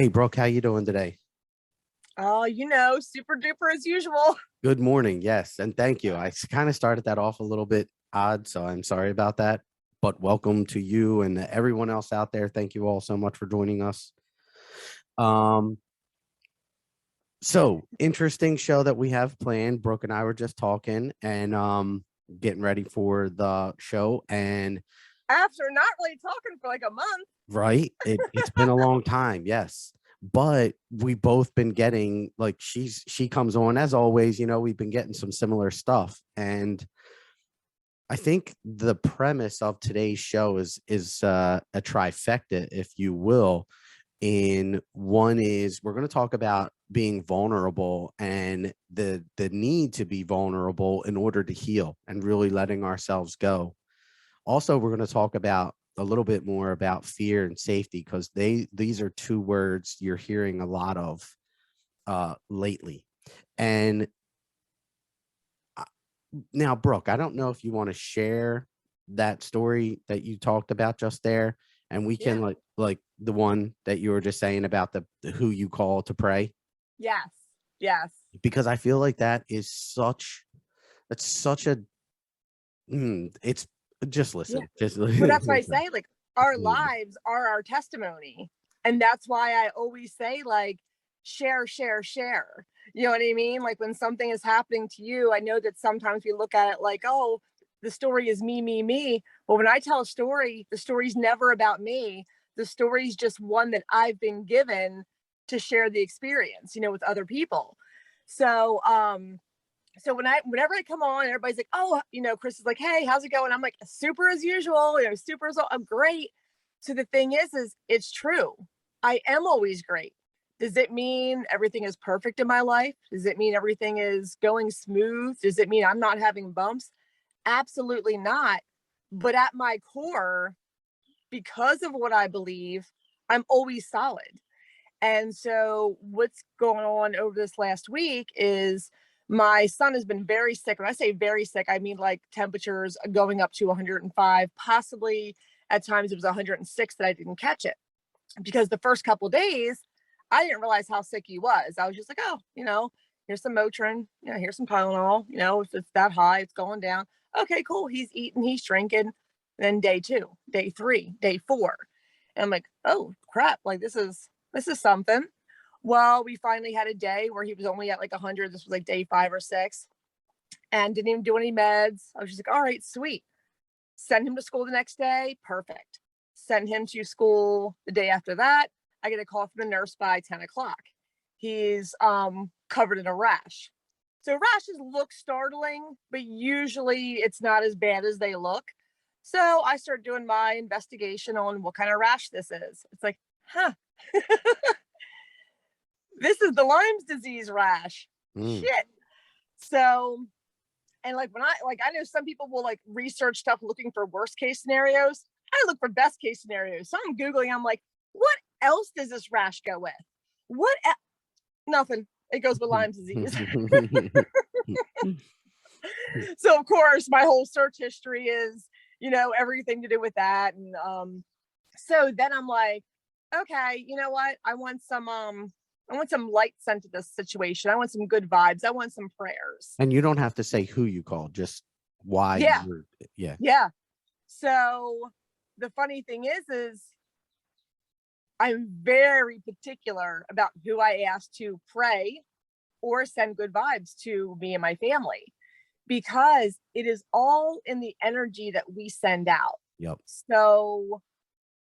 Hey, Brooke, how you doing today? Oh, super duper as usual. Good morning. Yes, and thank you. I kind of started that off a little bit odd, so I'm sorry about that. But welcome to you and everyone else out there. Thank you all so much for joining us. Um, so interesting show that we have planned. Brooke and I were just talking and getting ready for the show. And After not really talking for like a month. right, it's been a long time, yes. But we both been getting like she comes on as always, we've been getting some similar stuff. And I think the premise of today's show is a trifecta, if you will. In one is we're going to talk about being vulnerable and the need to be vulnerable in order to heal and really letting ourselves go. Also, we're going to talk about a little bit more about fear and safety because these are two words you're hearing a lot of lately. And now, Brooke, I don't know if you want to share that story that you talked about just there, and we can Yeah. like the one that you were just saying about the who you call to pray, Yes. Yes. because I feel like that's such a it's just Yeah. listen, just But that's why I listen. say, like, It's our amazing. lives are our testimony. And that's why I always say, like, share, share, share. You know what I mean? Like when something is happening to you, I know that sometimes we look at it like, oh, the story is me, me, me. But when I tell a story, the story's never about me. The story's just one that I've been given to share the experience, with other people. So so whenever I come on, everybody's like, oh, Chris is like, hey, how's it going? I'm like, super as usual, super as I'm great. So the thing is it's true. I am always great. Does it mean everything is perfect in my life? Does it mean everything is going smooth? Does it mean I'm not having bumps? Absolutely not. But at my core, because of what I believe, I'm always solid. And so what's going on over this last week is my son has been very sick. When I say very sick, I mean like temperatures going up to 105, possibly at times it was 106 that I didn't catch it. Because the first couple of days, I didn't realize how sick he was. I was just like, oh, here's some Motrin, here's some Tylenol, if it's that high, it's going down. Okay, cool. He's eating, he's drinking. Then day 2, day 3, day 4. And I'm like, oh crap, like this is something. Well, we finally had a day where he was only at like 100. This was like day 5 or 6 and didn't even do any meds. I was just like, all right, sweet. Send him to school the next day. Perfect. Send him to school the day after that. I get a call from the nurse by 10 o'clock. He's covered in a rash. So rashes look startling, but usually it's not as bad as they look. So I start doing my investigation on what kind of rash this is. It's like, huh, this is the Lyme's disease rash. Mm. Shit. So, and like when I know some people will like research stuff looking for worst case scenarios. I look for best case scenarios. So I'm Googling, I'm like, what else does this rash go with? Nothing. It goes with Lyme disease. So of course my whole search history is, everything to do with that. And so then I'm like, okay, you know what? I want some light sent to this situation. I want some good vibes. I want some prayers. And you don't have to say who you called, just why Yeah. you're yeah. Yeah. So the funny thing is I'm very particular about who I ask to pray or send good vibes to me and my family because it is all in the energy that we send out. Yep. So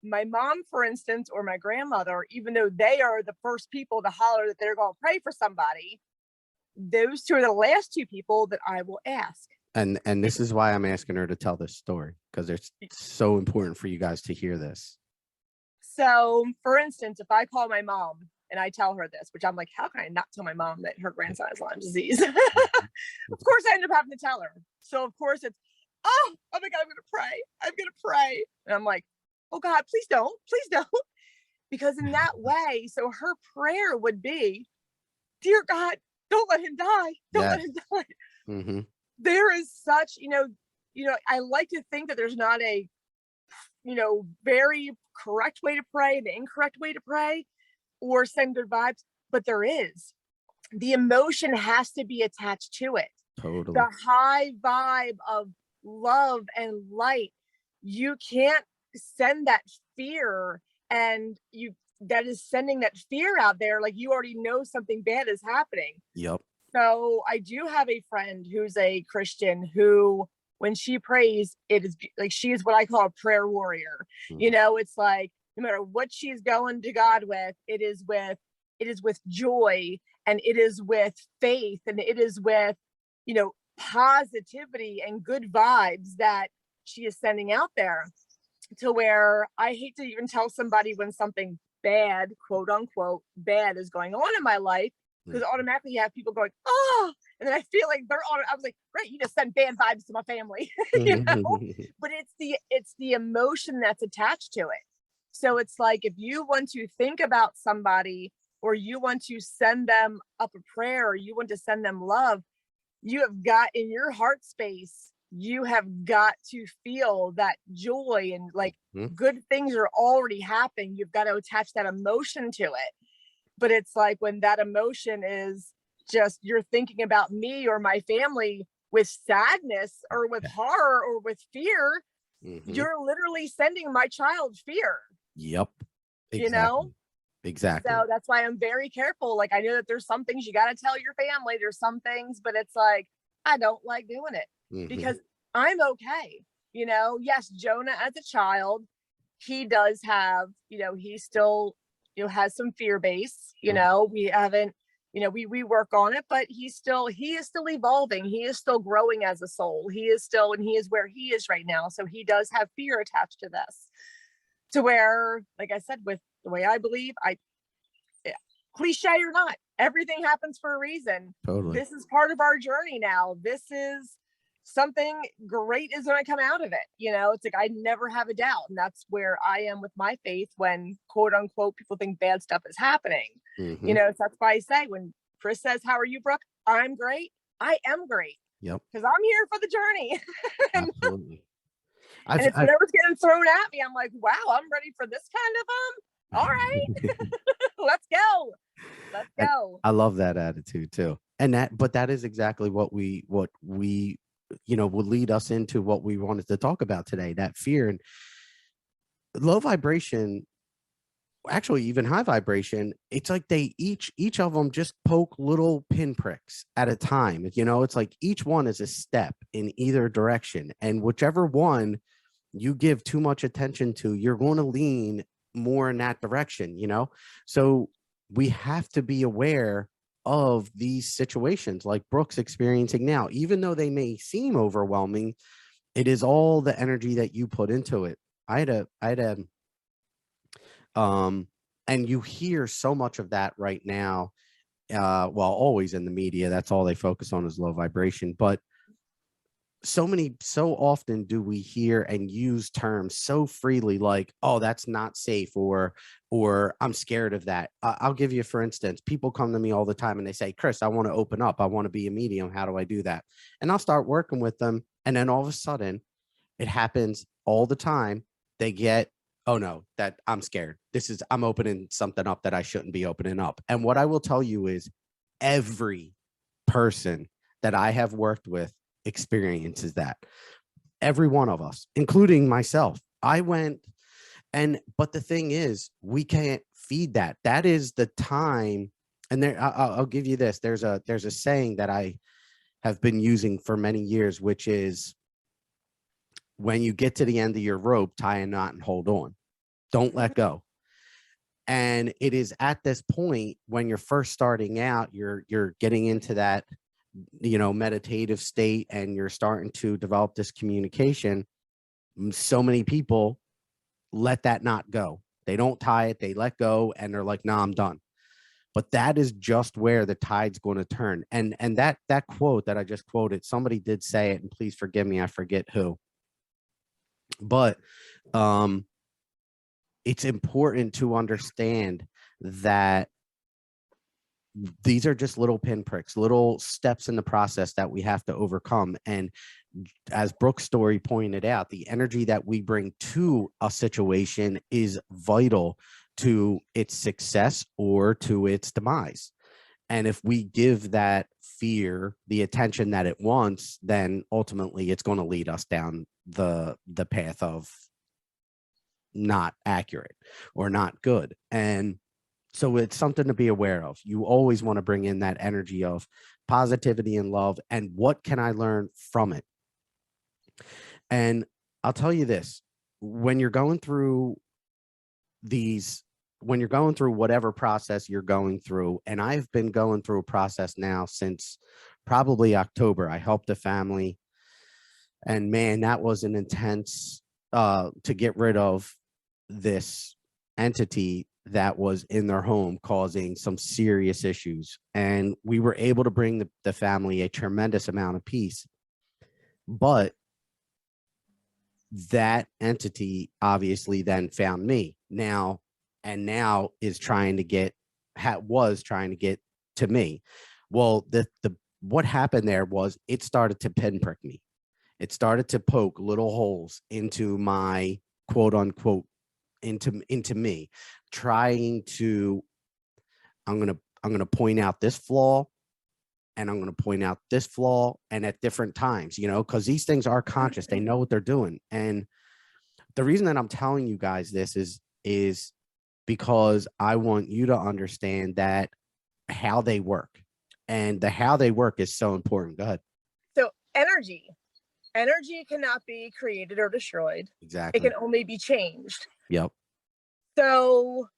my mom, for instance, or my grandmother, even though they are the first people to holler that they're going to pray for somebody, those two are the last two people that I will ask. And this is why I'm asking her to tell this story because it's so important for you guys to hear this. So, for instance, if I call my mom and I tell her this, which I'm like, how can I not tell my mom that her grandson has Lyme disease? Of course, I end up having to tell her. So, of course, it's, oh my God, I'm going to pray. I'm going to pray. And I'm like, oh God, please don't. Please don't. Because in that way, so her prayer would be, dear God, don't let him die. Don't let Yes. him die. Mm-hmm. There is such, I like to think that there's not a, very correct way to pray, the incorrect way to pray. or send good vibes, but there is. The emotion has to be attached to it. Totally. The high vibe of love and light. You can't send that fear, and you that is sending that fear out there, like you already know something bad is happening. Yep. So I do have a friend who's a Christian who, when she prays, it is like she is what I call a prayer warrior. You know, it's like no matter what she's going to God with, it is with joy, and it is with faith, and it is with, positivity and good vibes that she is sending out there, to where I hate to even tell somebody when something bad, quote unquote, bad is going on in my life, because automatically you have people going, oh, and then I feel like I was like, great, you just sent bad vibes to my family, But it's the emotion that's attached to it. So it's like if you want to think about somebody, or you want to send them up a prayer, or you want to send them love, you have got in your heart space, you have got to feel that joy, and like good things are already happening. You've got to attach that emotion to it. But it's like when that emotion is just you're thinking about me or my family with sadness or with horror or with fear, you're literally sending my child fear. Yep. Exactly. Exactly. So that's why I'm very careful. Like I know that there's some things you got to tell your family. There's some things, but it's like I don't like doing it because I'm okay. Yes, Jonah as a child, he does have, he still, has some fear base. We haven't, we work on it, but he is still evolving. He is still growing as a soul. He is where he is right now. So he does have fear attached to this. To where, like I said, with the way I believe, cliche or not, everything happens for a reason. Totally. This is part of our journey now. This is something great is going to come out of it. It's like I never have a doubt. And that's where I am with my faith when, quote unquote, people think bad stuff is happening. So that's why I say when Chris says, how are you, Brooke? I'm great. I am great. Yep. Because I'm here for the journey. Absolutely. And it's whatever's getting thrown at me. I'm like, wow, I'm ready for this kind of all right. Let's go. I love that attitude too. But that is exactly what we will lead us into what we wanted to talk about today, that fear and low vibration, actually even high vibration. It's like they each of them just poke little pinpricks at a time. It's like each one is a step in either direction, and whichever one you give too much attention to, you're going to lean more in that direction. So we have to be aware of these situations like Brooke's experiencing now. Even though they may seem overwhelming, it is all the energy that you put into it. And you hear so much of that right now. Well, always in the media, that's all they focus on is low vibration. But so often do we hear and use terms so freely like, oh, that's not safe, or I'm scared of that. I'll give you, for instance, people come to me all the time and they say, Chris, I want to open up. I want to be a medium. How do I do that? And I'll start working with them. And then all of a sudden it happens all the time. They get, oh no, that I'm scared. I'm opening something up that I shouldn't be opening up. And what I will tell you is every person that I have worked with experiences that. Every one of us, including myself. But the thing is, we can't feed that. That is the time. And I'll give you this. There's a saying that I have been using for many years, which is, when you get to the end of your rope, tie a knot and hold on. Don't let go. And it is at this point when you're first starting out, you're getting into that meditative state, and you're starting to develop this communication. So many people let that knot go. They don't tie it, they let go, and they're like, nah, I'm done. But that is just where the tide's going to turn. And that quote that I just quoted, somebody did say it, and please forgive me, I forget who. But it's important to understand that these are just little pinpricks, little steps in the process that we have to overcome. And as Brooke's story pointed out, the energy that we bring to a situation is vital to its success or to its demise. And if we give that fear the attention that it wants, then ultimately it's going to lead us down the path of not accurate or not good. And so it's something to be aware of. You always want to bring in that energy of positivity and love. And what can I learn from it? And I'll tell you this, when you're going through whatever process you're going through, and I've been going through a process now since probably October. I helped a family, and man, that was an intense to get rid of this entity that was in their home causing some serious issues. And we were able to bring the family a tremendous amount of peace. But that entity obviously then found me now, and now is trying to get was trying to get to me. Well, the what happened there was it started to pinprick me. It started to poke little holes into my quote unquote into me, trying to I'm gonna point out this flaw, and I'm going to point out this flaw, and at different times, because these things are conscious. They know what they're doing. And the reason that I'm telling you guys this is because I want you to understand that how they work, and how they work is so important. Go ahead. So energy cannot be created or destroyed. Exactly. It can only be changed. Yep. So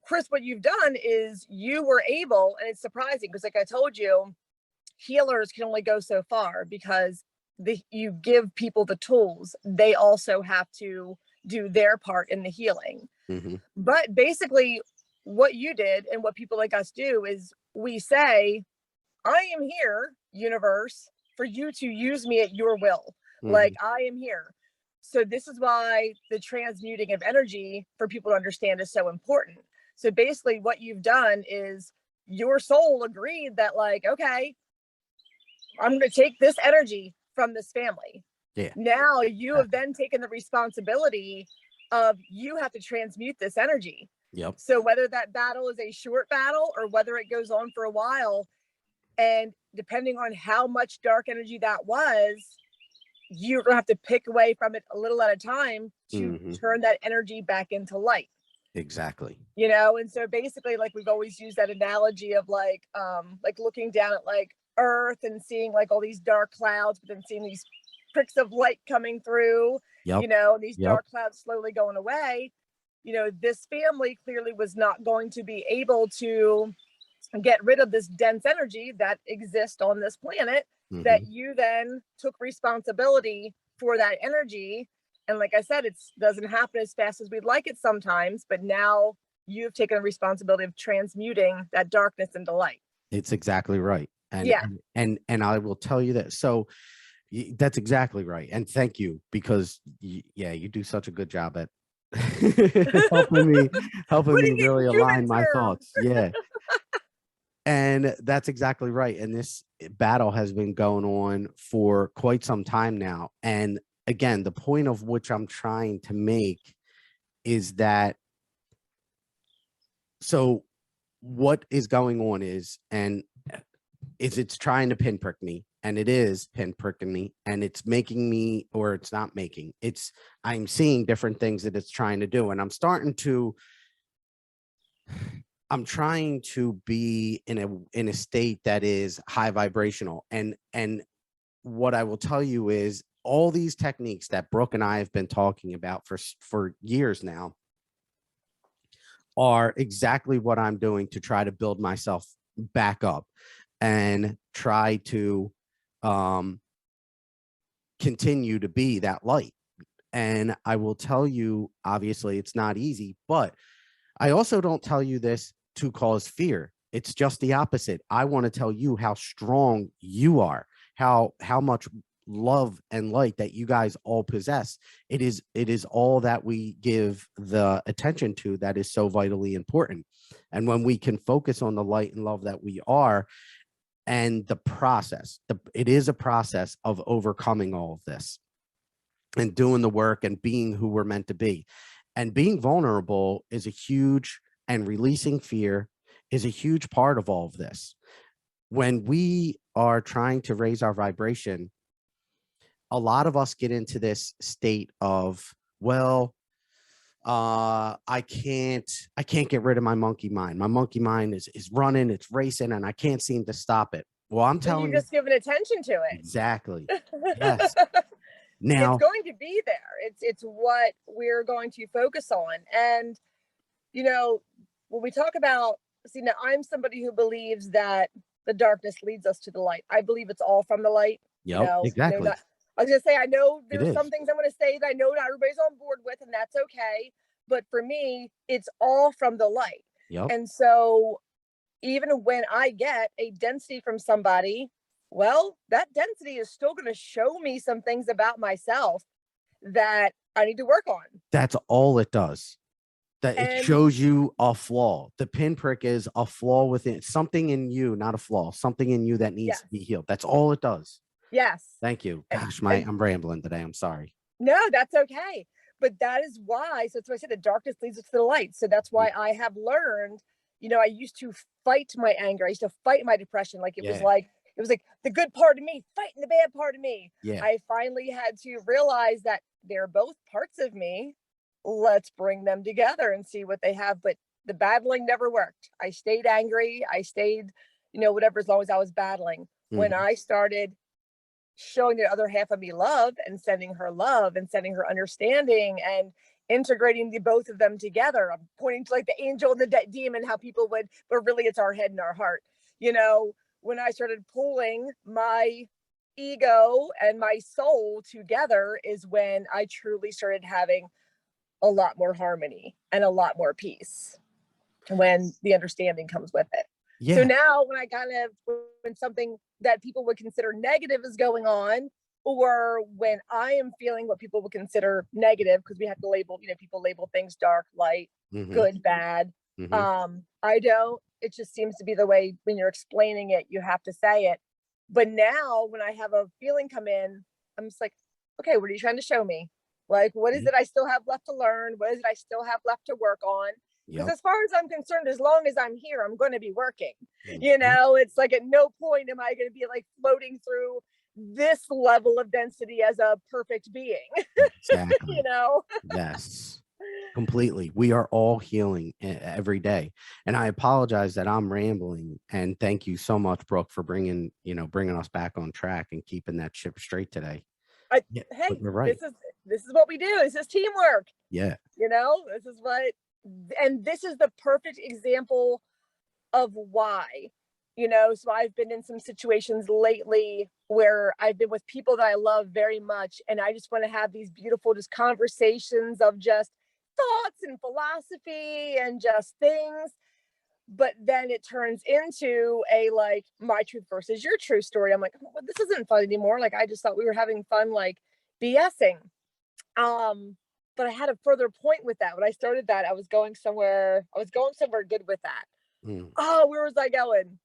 Chris, what you've done is you were able, and it's surprising because like I told you, healers can only go so far because you give people the tools. They also have to do their part in the healing. Mm-hmm. But basically what you did and what people like us do is we say, I am here, universe, for you to use me at your will. Mm-hmm. Like I am here. So this is why the transmuting of energy for people to understand is so important. So basically what you've done is your soul agreed that like, okay, I'm going to take this energy from this family. Yeah. Now you have then taken the responsibility of you have to transmute this energy. Yep. So whether that battle is a short battle or whether it goes on for a while, and depending on how much dark energy that was, you're going to have to pick away from it a little at a time to turn that energy back into light. Exactly. And so basically, like we've always used that analogy of like looking down at like Earth and seeing like all these dark clouds, but then seeing these pricks of light coming through, these dark clouds slowly going away. This family clearly was not going to be able to get rid of this dense energy that exists on this planet, that you then took responsibility for that energy. And like I said, it doesn't happen as fast as we'd like it sometimes, but now you've taken the responsibility of transmuting that darkness into light. It's exactly right. And I will tell you that. So that's exactly right. And thank you, because you do such a good job at helping me really align my thoughts. Yeah. And that's exactly right. And this battle has been going on for quite some time now. And again, the point of which I'm trying to make is that, so what is going on is it's trying to pinprick me, and it is pinpricking me, and it's making me, or it's not making, I'm seeing different things that it's trying to do. And I'm trying to be in a state that is high vibrational. And what I will tell you is all these techniques that Brooke and I have been talking about for years now are exactly what I'm doing to try to build myself back up and try to continue to be that light. And I will tell you, obviously it's not easy, but I also don't tell you this to cause fear. It's just the opposite. I want to tell you how strong you are, how much love and light that you guys all possess. It is all that we give the attention to that is so vitally important. And when we can focus on the light and love that we are, and the process, it is a process of overcoming all of this and doing the work and being who we're meant to be. And being vulnerable is a huge, and releasing fear is a huge part of all of this. When we are trying to raise our vibration, a lot of us get into this state of, well, I can't get rid of my monkey mind. My monkey mind is running, it's racing, and I can't seem to stop it. Well, I'm But you telling you, just given attention to exactly. it. Yes. It's Now, going to be there. It's what we're going to focus on. And you know, when we talk about, see, now I'm somebody who believes that the darkness leads us to the light. I believe it's all from the light. yep, I know exactly. not, I was gonna say, I know It there's some is. things I'm gonna say that I know not everybody's on board with, and that's okay. But for me, it's all from the light. Yep. And so even when I get a density from somebody, well, that density is still gonna show me some things about myself that I need to work on. That's all it does. That it And shows you a flaw. The pinprick is a flaw within something in you, not a flaw, something in you that needs yes, to be healed. That's all it does. yes. Thank you. And, Gosh, and I'm rambling today. I'm sorry. no, that's okay. But that is why, so that's why I said the darkness leads us to the light. So that's Mm, why I have learned, I used to fight my anger. I used to fight my depression. yeah. It was like the good part of me fighting the bad part of me. Yeah. I finally had to realize that they're both parts of me. Let's bring them together and see what they have. But the battling never worked. I stayed angry. I stayed, whatever, as long as I was battling. When Mhm. I started showing the other half of me love and sending her understanding and integrating the both of them together. I'm pointing to like the angel and the demon, how people would, but really it's our head and our heart. You know, when I started pulling my ego and my soul together is when I truly started having a lot more harmony and a lot more peace when the understanding comes with it. So Yeah. now when something that people would consider negative is going on, or when I am feeling what people would consider negative, because we have to label, people label things dark, light, Mhm. good, bad. Mhm. I don't. It just seems to be the way when you're explaining it, you have to say it. But now when I have a feeling come in, I'm just like, okay, what are you trying to show me? Like, what is Mhm. it I still have left to learn? What is it I still have left to work on? Because Yep. as far as I'm concerned, as long as I'm here, I'm going to be working. Mhm. It's like at no point am I going to be like floating through this level of density as a perfect being. you Exactly. know? Yes. Completely. We are all healing every day. And I apologize that I'm rambling. And thank you so much, Brooke, for bringing us back on track and keeping that ship straight today. I, Yeah, but hey, you're right. this is what we do. This is teamwork. Yeah. This is what, and this is the perfect example of why. So I've been in some situations lately where I've been with people that I love very much, and I just want to have these beautiful just conversations of just thoughts and philosophy and just things. But then it turns into a like my truth versus your true story. I'm like, well, this isn't fun anymore. Like I just thought we were having fun, like BSing. Um, but I had a further point with that. When I started that, I was going somewhere. I was going somewhere good with that. Mm. Oh, where was I going?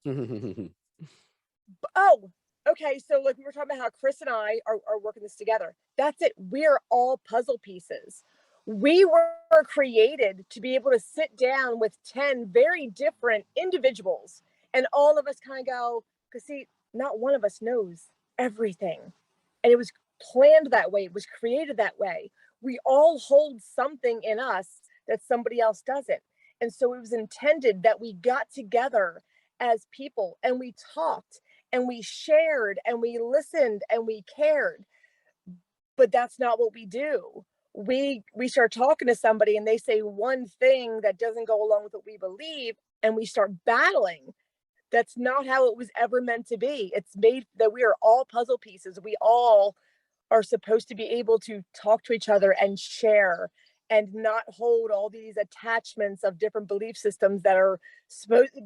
Oh, okay. So like we were talking about how Chris and I are working this together. That's it. We're all puzzle pieces. We were created to be able to sit down with 10 very different individuals and all of us kind of go, because see, not one of us knows everything. And it was planned that way, it was created that way. We all hold something in us that somebody else doesn't. And so it was intended that we got together as people and we talked and we shared and we listened and we cared. But that's not what we do. We start talking to somebody and they say one thing that doesn't go along with what we believe, and we start battling. That's not how it was ever meant to be. It's made that we are all puzzle pieces. We all are supposed to be able to talk to each other and share and not hold all these attachments of different belief systems that are supposed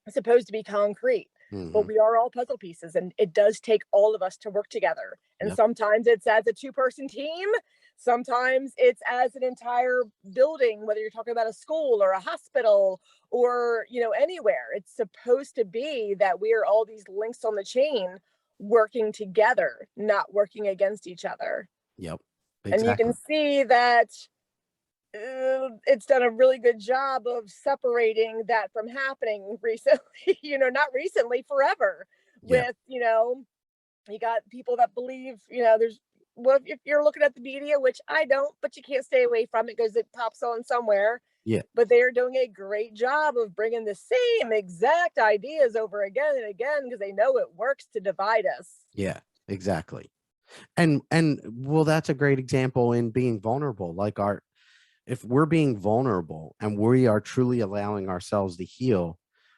supposed to be concrete. But Mhm. we are all puzzle pieces, and it does take all of us to work together. And Yep. sometimes it's as a two-person team, sometimes it's as an entire building, whether you're talking about a school or a hospital or anywhere. It's supposed to be that we are all these links on the chain working together, not working against each other. Yep. And you can Exactly. see that it's done a really good job of separating that from happening recently, not recently, forever. Yeah. With, you got people that believe, there's, well, if you're looking at the media, which I don't, but you can't stay away from it because it pops on somewhere. Yeah. But they're doing a great job of bringing the same exact ideas over again and again because they know it works to divide us. Yeah, exactly. And well, that's a great example in being vulnerable. Like if we're being vulnerable and we are truly allowing ourselves to heal,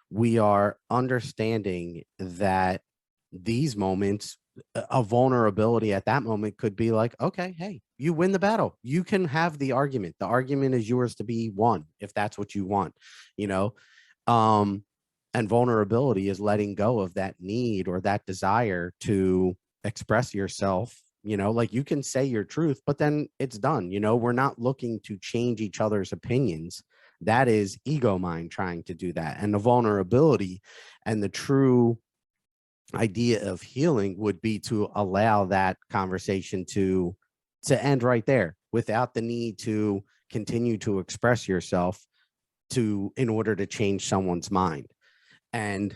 we are understanding that these moments of vulnerability at that moment could be like, okay, hey, you win the battle. You can have the argument. The argument is yours to be won if that's what you want, you know? Um, and vulnerability is letting go of that need or that desire to express yourself. Like you can say your truth, but then it's done. We're not looking to change each other's opinions. That is ego mind trying to do that. And the vulnerability and the true idea of healing would be to allow that conversation to end right there without the need to continue to express yourself in order to change someone's mind. And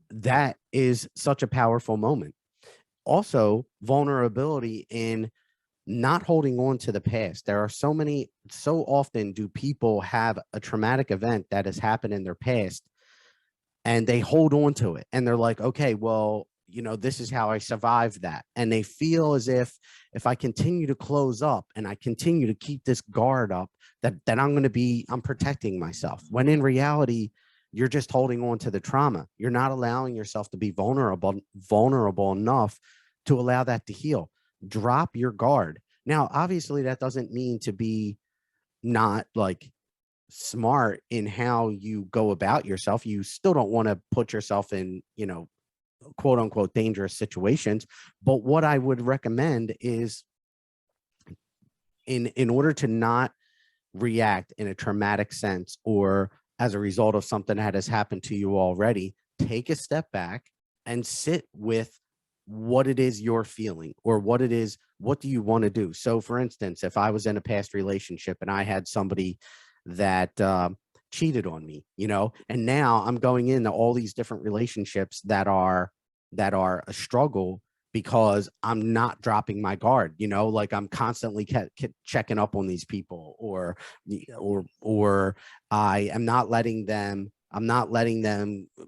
that is such a powerful moment. Also, vulnerability in not holding on to the past. There are so often do people have a traumatic event that has happened in their past and they hold on to it and they're like, okay, well, this is how I survived that. And they feel as if I continue to close up and I continue to keep this guard up, that I'm protecting myself. When in reality, you're just holding on to the trauma. You're not allowing yourself to be vulnerable enough to allow that to heal. Drop your guard. Now, obviously, that doesn't mean to be not like smart in how you go about yourself. You still don't want to put yourself in, quote unquote, dangerous situations. But what I would recommend is in order to not react in a traumatic sense or as a result of something that has happened to you already, take a step back and sit with what it is you're feeling or what do you want to do? So for instance, if I was in a past relationship and I had somebody that cheated on me, and now I'm going into all these different relationships that are a struggle because I'm not dropping my guard, like I'm constantly checking up on these people or I'm not letting them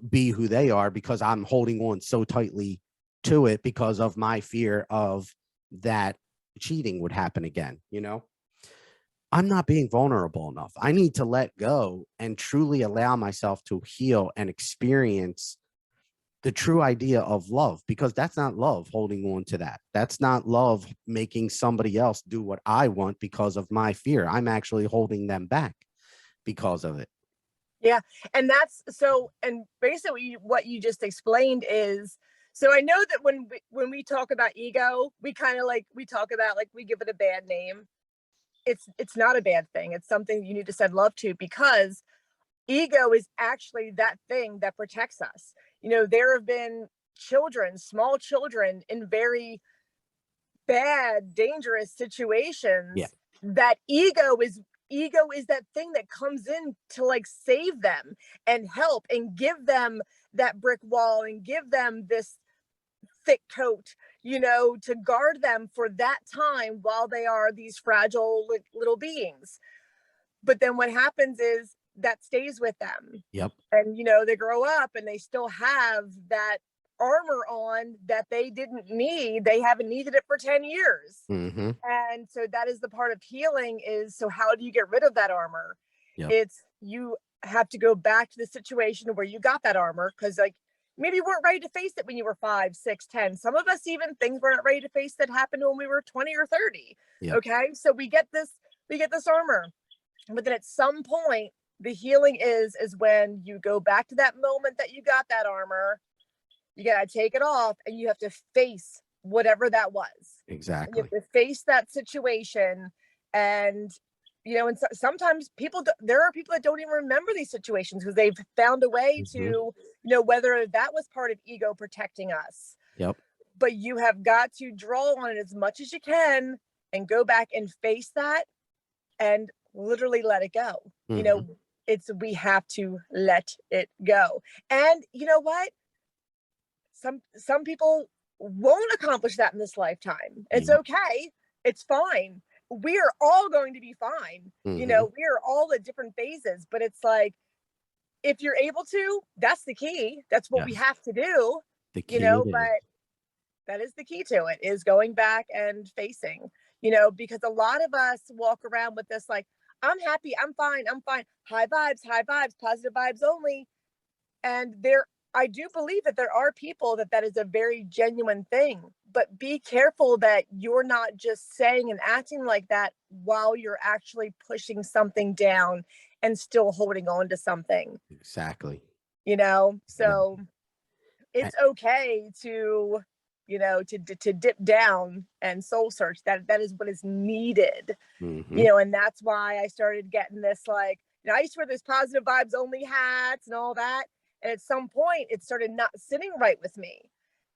be who they are because I'm holding on so tightly to it because of my fear of that cheating would happen again. I'm not being vulnerable enough. I need to let go and truly allow myself to heal and experience the true idea of love, because that's not love holding on to that. That's not love making somebody else do what I want because of my fear. I'm actually holding them back because of it. Yeah. And and basically what you just explained is, so I know that when we talk about ego, we kind of we talk about we give it a bad name. It's not a bad thing. It's something you need to send love to, because ego is actually that thing that protects us. There have been small children in very bad, dangerous Yeah. situations that ego is that thing that comes in to save them and help and give them that brick wall and give them this thick coat, to guard them for that time while they are these fragile little beings. But then what happens is that stays with them. Yep. And they grow up and they still have that armor on that they didn't need. They haven't needed it for 10 years. Mm-hmm. And so that is the part of healing is, so how do you get rid of that armor? Yep. It's, you have to go back to the situation where you got that armor, because maybe you weren't ready to face it when you were 5, 6, 10. Some of us, even things weren't ready to face that happened when we were 20 or 30. Yep. Okay. So we get this armor. But then at some point, the healing is when you go back to that moment that you got that armor. You got to take it off and you have to face whatever that was. Exactly. You have to face that situation. And and sometimes there are people that don't even remember these situations because they've found a way to whether that was part of ego protecting us. Yep. But you have got to draw on it as much as you can and go back and face that. And literally let it go. You Hmm. know, we have to let it go. And you know what? Some people won't accomplish that in this lifetime. It's Yep. okay. It's fine. We are all going to be fine. You Hmm. know, we are all at different phases, but it's like, if you're able to, that's the key. That's what we Yes. have to do, The you key know, it is. but that is the key to it, is going back and facing, you know, because a lot of us walk around with this like, I'm happy, I'm fine, high vibes, positive vibes only. And I do believe that there are people that is a very genuine thing, but be careful that you're not just saying and acting like that while you're actually pushing something down and still holding on to something, Exactly. you know? Yeah. So it's okay to, you know, to dip down and soul search. That is what is needed, Hmm. you know. And that's why I started getting this, like, you know, I used to wear those positive vibes only hats and all that, and at some point it started not sitting right with me,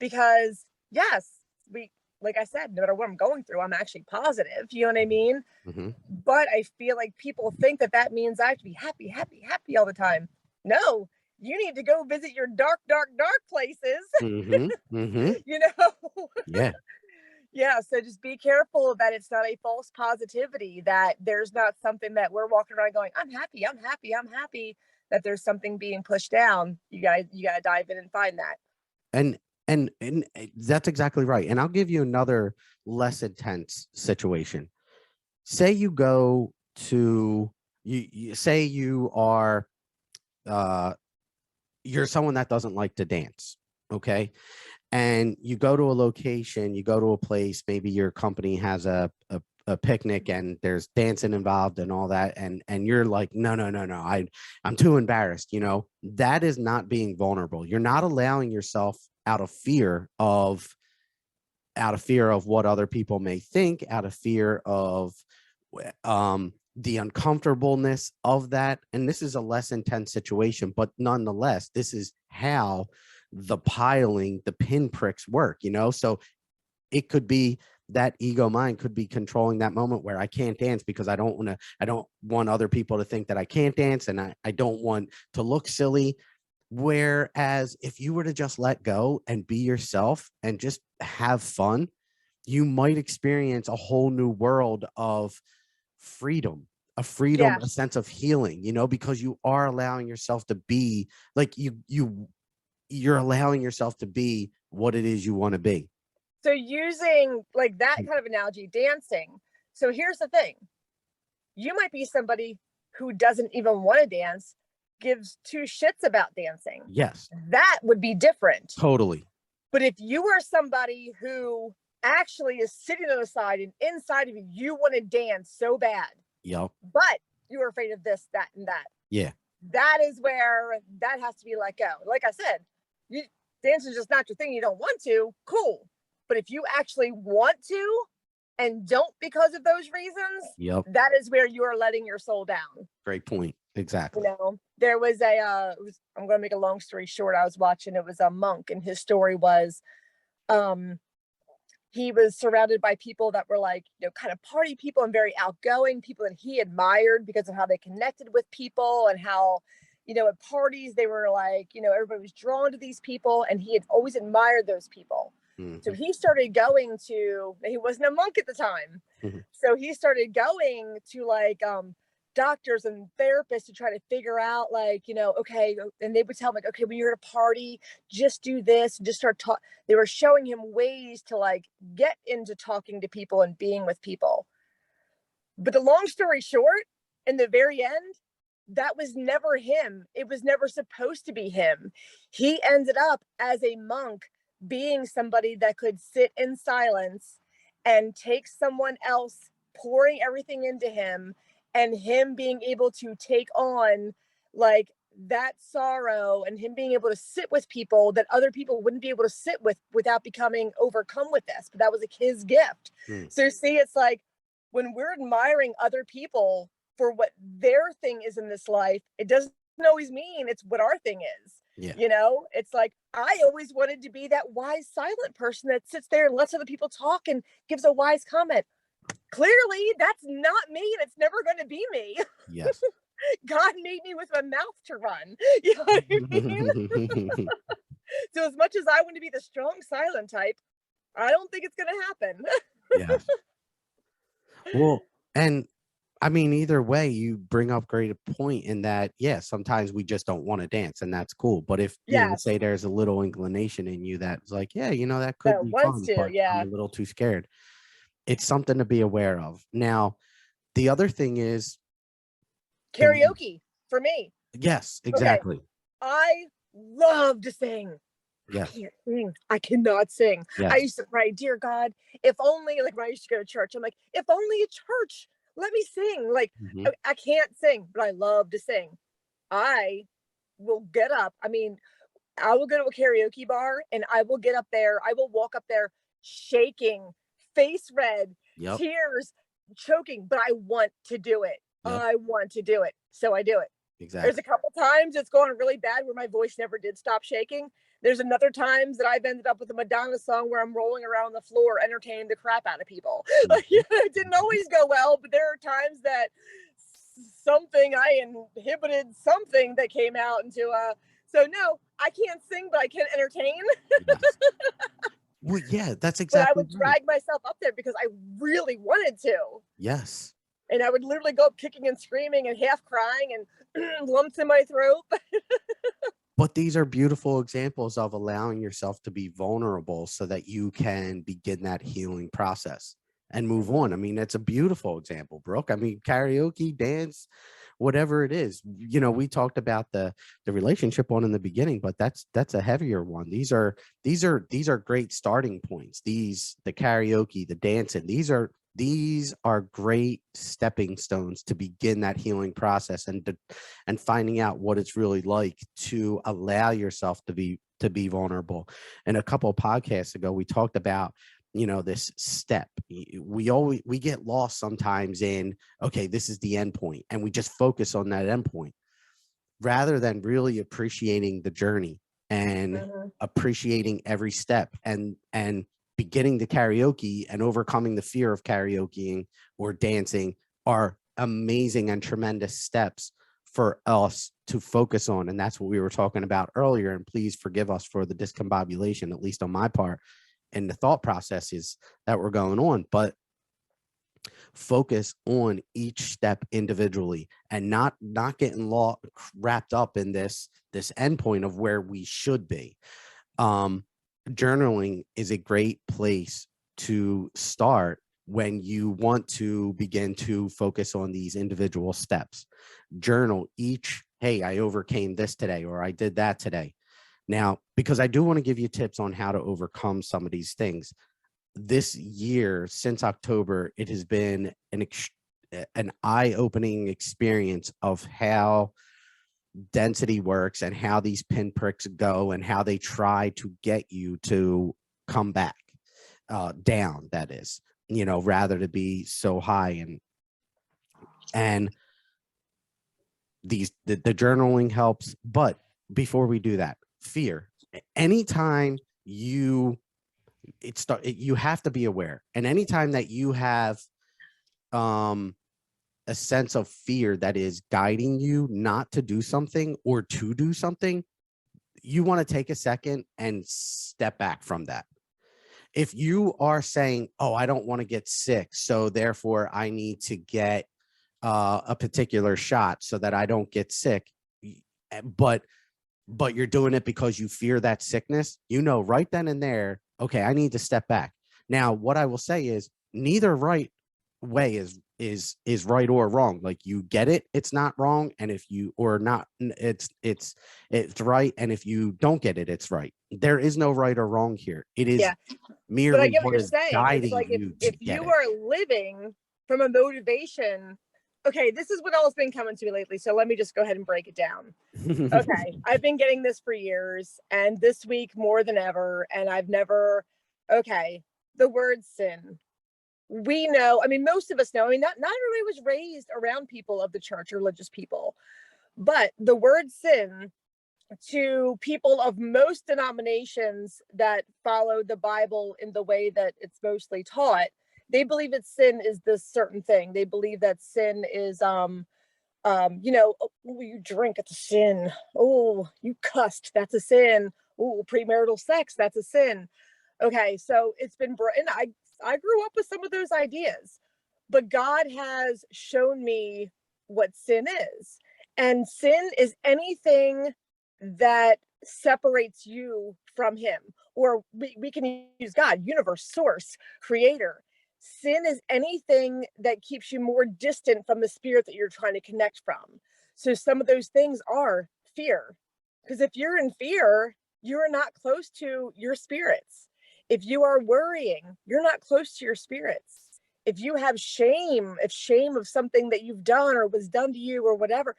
because yes, we like I said, no matter what I'm going through, I'm actually positive, you know what I mean? Hmm. But I feel like people think that means I have to be happy, happy, happy all the time. No, you need to go visit your dark, dark, dark places, Hmm. Hmm. you know? Yeah. Yeah, so just be careful that it's not a false positivity, that there's not something that we're walking around going, I'm happy, I'm happy, I'm happy, that there's something being pushed down. You gotta dive in and find that. And that's exactly right. And I'll give you another less intense situation. Say you go to you say you are uh you're someone that doesn't like to dance, okay? And you go to a location, you go to a place, maybe your company has a picnic and there's dancing involved and all that, and you're like, no, no, no, no, I'm too embarrassed, you know. That is not being vulnerable. You're not allowing yourself out of fear of what other people may think, out of fear of the uncomfortableness of that. And this is a less intense situation, but nonetheless, this is how the pinpricks work, you know? So it could be that ego mind could be controlling that moment where I can't dance because I don't want other people to think that I can't dance, and I don't want to look silly. Whereas if you were to just let go and be yourself and just have fun, you might experience a whole new world of freedom, Yeah. a sense of healing, you know, because you are allowing yourself to be like you're allowing yourself to be what it is you want to be. So using like that kind of analogy, dancing. So here's the thing. You might be somebody who doesn't even want to dance, gives two shits about dancing. Yes, That would be different. totally. But if you are somebody who actually is sitting on the side and inside of you, you want to dance so bad, Yep. but you're afraid of this, that, and that. Yeah. That is where that has to be let go. Like I said, you, dance is just not your thing. You don't want to, cool. But if you actually want to and don't because of those reasons, Yep. that is where you are letting your soul down. Great point. You Exactly. know, there was I'm going to make a long story short. I was watching, it was a monk, and his story was, um, he was surrounded by people that were like, you know, kind of party people and very outgoing people that he admired because of how they connected with people, and how, you know, at parties they were like, you know, everybody was drawn to these people, and he had always admired those people. So Hmm. he started going to, he wasn't a monk at the time, Hmm. so he started going to like doctors and therapists to try to figure out, like, you know, okay, and they would tell him like, okay, when you're at a party, just do this, just start talking. They were showing him ways to like get into talking to people and being with people. But the long story short, in the very end, that was never him. It was never supposed to be him. He ended up as a monk being somebody that could sit in silence and take someone else pouring everything into him, and him being able to take on like that sorrow, and him being able to sit with people that other people wouldn't be able to sit with without becoming overcome with this. But that was like his gift. Hmm. So see, it's like when we're admiring other people for what their thing is in this life, it doesn't always mean it's what our thing is. Yeah. You know, it's like, I always wanted to be that wise, silent person that sits there and lets other people talk and gives a wise comment. clearly that's not me, and it's never going to be me. Yes. God made me with my mouth to run. You know what I mean? So as much as I want to be the strong silent type, I don't think it's going to happen. Yes. Well, and I mean, either way, you bring up great point in that, yeah, sometimes we just don't want to dance, and that's cool. But if, Yes, say there's a little inclination in you that's like, yeah, that could that be wants fun, to. but I'm Yeah, a little too scared. It's something to be aware of. Now, the other thing is the karaoke for me. yes, Okay, exactly. I love to sing. I Yes, can't sing. I cannot sing. I yes. used to pray, dear God, if only, like when I used to go to church, I'm like, if only a church let me sing. Like, Hmm. I can't sing, but I love to sing. I will get up. I mean, I will go to a karaoke bar and I will get up there. I will walk up there shaking, face red, Yep, tears, choking, but I want to do it. yep, I want to do it. So I do it. There's a exactly. couple times it's gone really bad where my voice never did stop shaking. There's another times that I've ended up with a Madonna song where I'm rolling around the floor entertaining the crap out of people. Like, Mhm, it didn't mhm. always go well, but there are times that something I inhibited something that came out into a. So no, I can't sing, but I can entertain. Yes. Well, yeah, that's But I exactly would right. drag myself up there because I really wanted to. Yes. And I would literally go up kicking and screaming and half crying and lumps in my throat. But these are beautiful examples of allowing yourself to be vulnerable so that you can begin that healing process and move on. I mean, that's a beautiful example, Brooke. I mean, karaoke, dance, whatever it is. We talked about the relationship one in the beginning, but that's a heavier one. These are great starting points. The karaoke, the dancing, these are great stepping stones to begin that healing process and finding out what it's really like to allow yourself to be vulnerable. And a couple of podcasts ago, we talked about this step. We get lost sometimes in, okay, this is the end point, and we just focus on that end point rather than really appreciating the journey and Mhm. appreciating every step and beginning the karaoke and overcoming the fear of karaokeing or dancing are amazing and tremendous steps for us to focus on. And that's what we were talking about earlier. And please forgive us for the discombobulation, at least on my part, and the thought processes that were going on. But focus on each step individually and not getting wrapped up in this endpoint of where we should be. um Journaling is a great place to start when you want to begin to focus on these individual steps. Journal each, hey, I overcame this today, or I did that today. Now, because I do want to give you tips on how to overcome some of these things. This year, since October, it has been an eye-opening experience of how density works and how these pinpricks go and how they try to get you to come back down, that is, rather to be so high. And the journaling helps. But before we do that, fear. Anytime you have to be aware, and anytime that you have um a sense of fear that is guiding you not to do something or to do something, you want to take a second and step back from that. If you are saying, oh, I don't want to get sick, so therefore I need to get a particular shot so that I don't get sick, but you're doing it because you fear that sickness, right then and there, okay, I need to step back. Now, what I will say is neither right way is right or wrong. Like, you get it, it's not wrong, and if you or not, it's right, and if you don't get it, it's right. There is no right or wrong here. It is Yeah. But I merely get what what you're is saying. It's guiding like you to if get you it. are living from a motivation, okay, this is what all has been coming to me lately. So let me just go ahead and break it down. Okay, I've been getting this for years, and this week more than ever, and I've never. Okay, the word sin. We know. I mean, most of us know. I mean, not everybody was raised around people of the church, religious people, but the word sin to people of most denominations that follow the Bible in the way that it's mostly taught, they believe that sin is this certain thing. They believe that sin is you know, oh, you drink, it's a sin. Oh, you cussed, that's a sin. Oh, premarital sex, that's a sin. Okay, so it's been and I grew up with some of those ideas, but God has shown me what sin is. And sin is anything that separates you from him, or we can use God, universe, source, creator. Sin is anything that keeps you more distant from the spirit that you're trying to connect from. So some of those things are fear, because if you're in fear, you're not close to your spirits. If you are worrying, you're not close to your spirits. If you have shame, if shame of something that you've done or was done to you or whatever.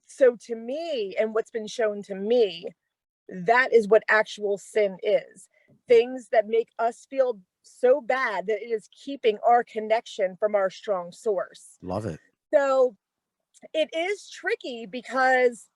So to me, and what's been shown to me, that is what actual sin is. Things that make us feel so bad that it is keeping our connection from our strong source. Love it. So it is tricky because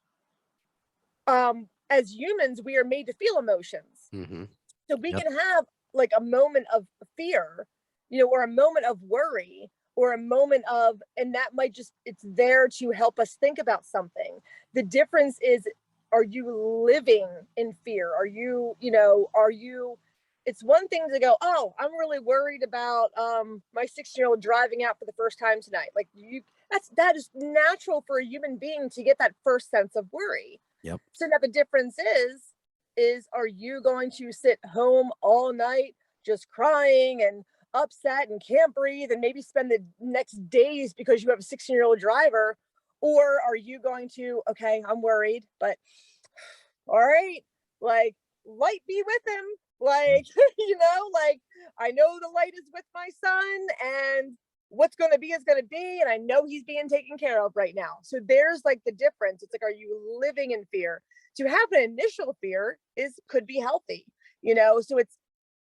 as humans, we are made to feel emotions. Mm-hmm. So we Yep. can have like a moment of fear, you know, or a moment of worry, or a moment of, and that might just, it's there to help us think about something. The difference is, are you living in fear? Are you, you know, are you, it's one thing to go, oh, I'm really worried about my 6-year-old driving out for the first time tonight. Like that is natural for a human being to get that first sense of worry. Yep. So now the difference is are you going to sit home all night just crying and upset and can't breathe and maybe spend the next days because you have a 16-year-old driver? Or are you going to, okay, I'm worried, but all right, like, light be with him. Like, you know, like, I know the light is with my son, and what's going to be is going to be. And I know he's being taken care of right now. So there's like the difference. It's like, are you living in fear? To have an initial fear could be healthy, you know? So it's,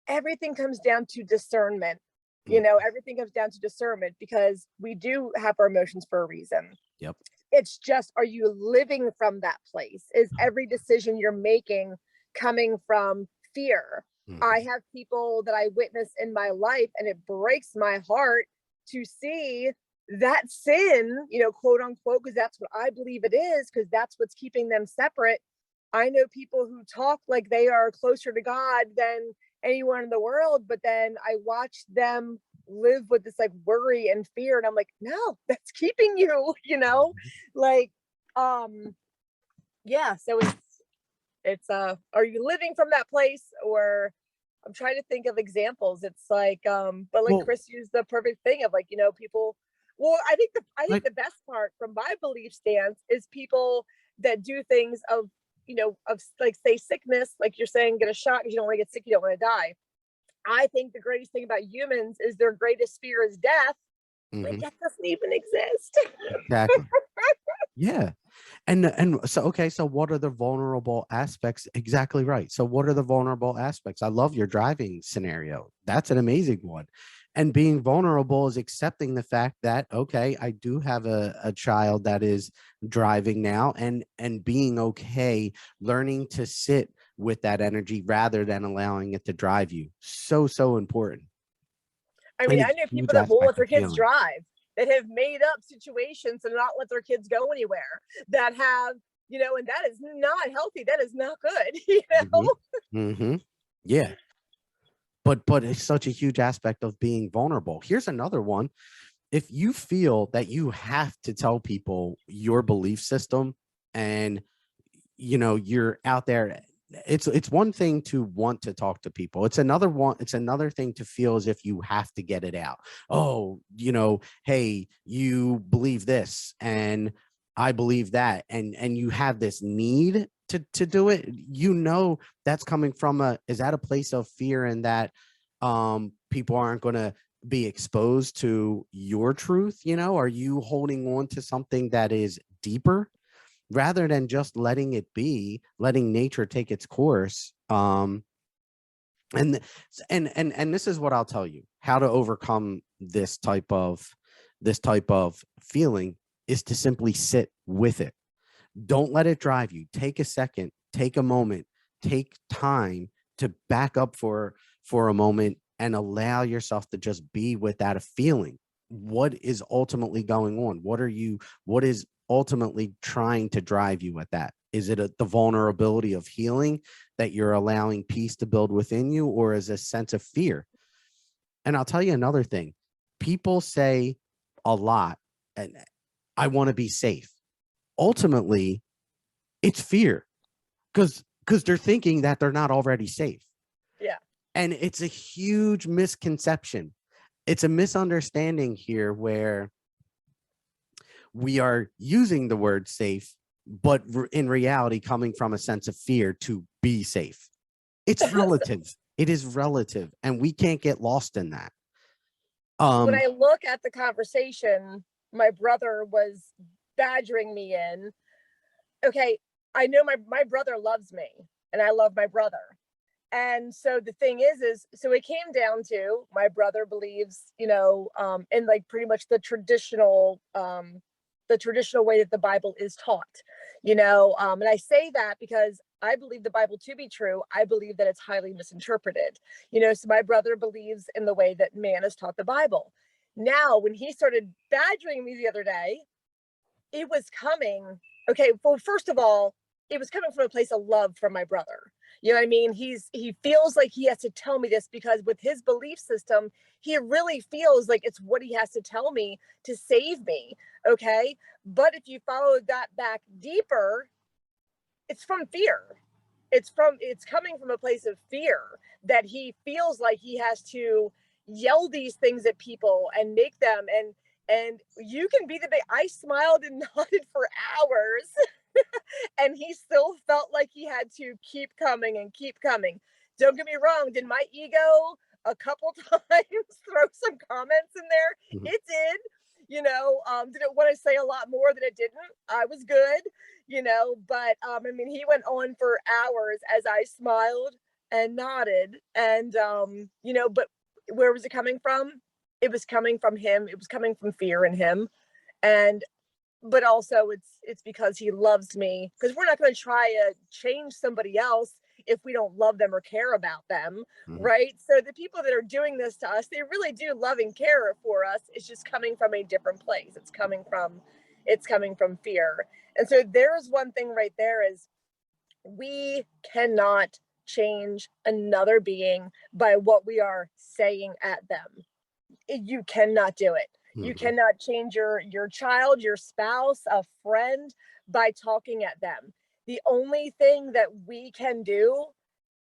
everything comes down to discernment. You know, everything comes down to discernment, because we do have our emotions for a reason. Yep. It's just, are you living from that place? Is every decision you're making coming from fear? I have people that I witness in my life, and it breaks my heart to see that sin, you know, quote unquote, because that's what I believe it is, because that's what's keeping them separate. I know people who talk like they are closer to God than anyone in the world, but then I watch them live with this like worry and fear, and I'm like, no, that's keeping you, you know, like, yeah. So it's are you living from that place? Or I'm trying to think of examples. It's like but like Well, Chris used the perfect thing of, like, you know, people, well, I think like, the best part from my belief stance is people that do things of, you know, of like, say, sickness, like you're saying, get a shot because you don't want to get sick, you don't want to die. I think the greatest thing about humans is their greatest fear is death. Like, that doesn't even exist. exactly. Yeah. And so, okay, so what are the vulnerable aspects? Exactly right. So what are the vulnerable aspects? I love your driving scenario. That's an amazing one. And being vulnerable is accepting the fact that, okay, I do have a child that is driving now, and being okay, learning to sit with that energy rather than allowing it to drive you. So important. I And mean, a I know huge people that won't let aspect their of kids healing. drive, that have made up situations to not let their kids go anywhere, that have, you know, and that is not healthy. That is not good, you Hmm. know? Hmm. Yeah. But it's such a huge aspect of being vulnerable. Here's another one. If you feel that you have to tell people your belief system, and you're out there, it's one thing to want to talk to people. It's another thing to feel as if you have to get it out. Oh, hey, you believe this and I believe that, and you have this need to do it. That's coming from is that a place of fear, and that people aren't going to be exposed to your truth? Are you holding on to something that is deeper, rather than just letting nature take its course? And this is what I'll tell you, how to overcome this type of feeling, is to simply sit with it. Don't let it drive you. Take a second, take a moment, take time to back up for a moment, and allow yourself to just be with that feeling. What is ultimately going on? What is ultimately trying to drive you at that? Is it the vulnerability of healing that you're allowing peace to build within you, or is a sense of fear? And I'll tell you another thing. People say a lot, and I want to be safe. Ultimately, it's fear, because they're thinking that they're not already safe. Yeah. And it's a huge misconception. It's a misunderstanding here where we are using the word safe, but in reality, coming from a sense of fear to be safe. It's relative. It is relative, and we can't get lost in that. When I look at the conversation my brother was badgering me in, okay, I know my brother loves me and I love my brother. And so the thing is so it came down to my brother believes, in like pretty much the traditional way that the Bible is taught, and I say that because I believe the Bible to be true. I believe that it's highly misinterpreted, so my brother believes in the way that man is taught the Bible. Now, when he started badgering me the other day, it was coming. Okay, well, first of all, it was coming from a place of love from my brother. You know what I mean? He feels like he has to tell me this because with his belief system, he really feels like it's what he has to tell me to save me. Okay. But if you follow that back deeper, it's from fear. It's coming from a place of fear that he feels like he has to yell these things at people and make them and you can be the big. I smiled and nodded for hours and he still felt like he had to keep coming and keep coming. Don't get me wrong, did my ego a couple times throw some comments in there? Mhm. It did. Did it want to say a lot more than it didn't? I was good, but I mean, he went on for hours as I smiled and nodded. And but where was it coming from? It was coming from him. It was coming from fear in him. And but also it's because he loves me, because we're not going to try to change somebody else if we don't love them or care about them, Mhm. right? So the people that are doing this to us, they really do love and care for us. It's just coming from a different place. It's coming from fear. And so there's one thing right there is we cannot change another being by what we are saying at them. You cannot do it. You Mhm. cannot change your child, your spouse, a friend by talking at them. The only thing that we can do,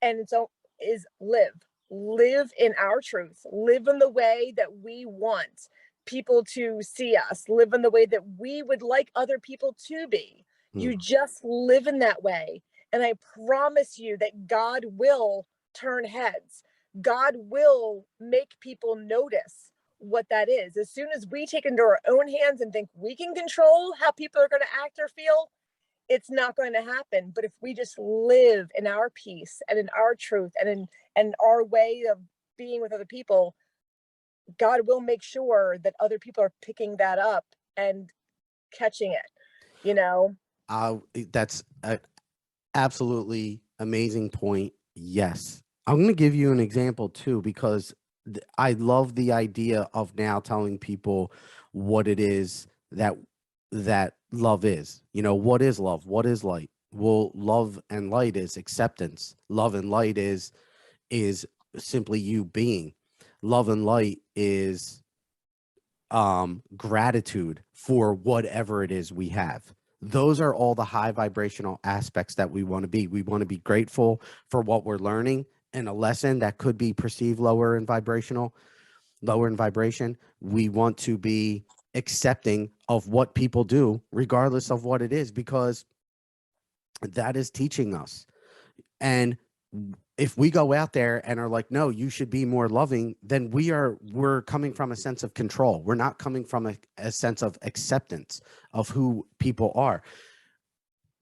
and so, is live in our truth, live in the way that we want people to see us, live in the way that we would like other people to be. You Mhm. just live in that way, and I promise you that God will turn heads. God will make people notice what that is. As soon as we take into our own hands and think we can control how people are going to act or feel, it's not going to happen. But if we just live in our peace and in our truth and our way of being with other people, God will make sure that other people are picking that up and catching it, you know? That's an absolutely amazing point. Yes. I'm going to give you an example too, because I love the idea of now telling people what it is that love is. What is love? What is light? Well, love and light is acceptance. Love and light is simply you being. Love and light is gratitude for whatever it is we have. Those are all the high vibrational aspects that we want to be. We want to be grateful for what we're learning in a lesson that could be perceived lower in vibration. We want to be accepting of what people do regardless of what it is, because that is teaching us. And if we go out there and are like, no, you should be more loving, then we're coming from a sense of control. We're not coming from a sense of acceptance of who people are.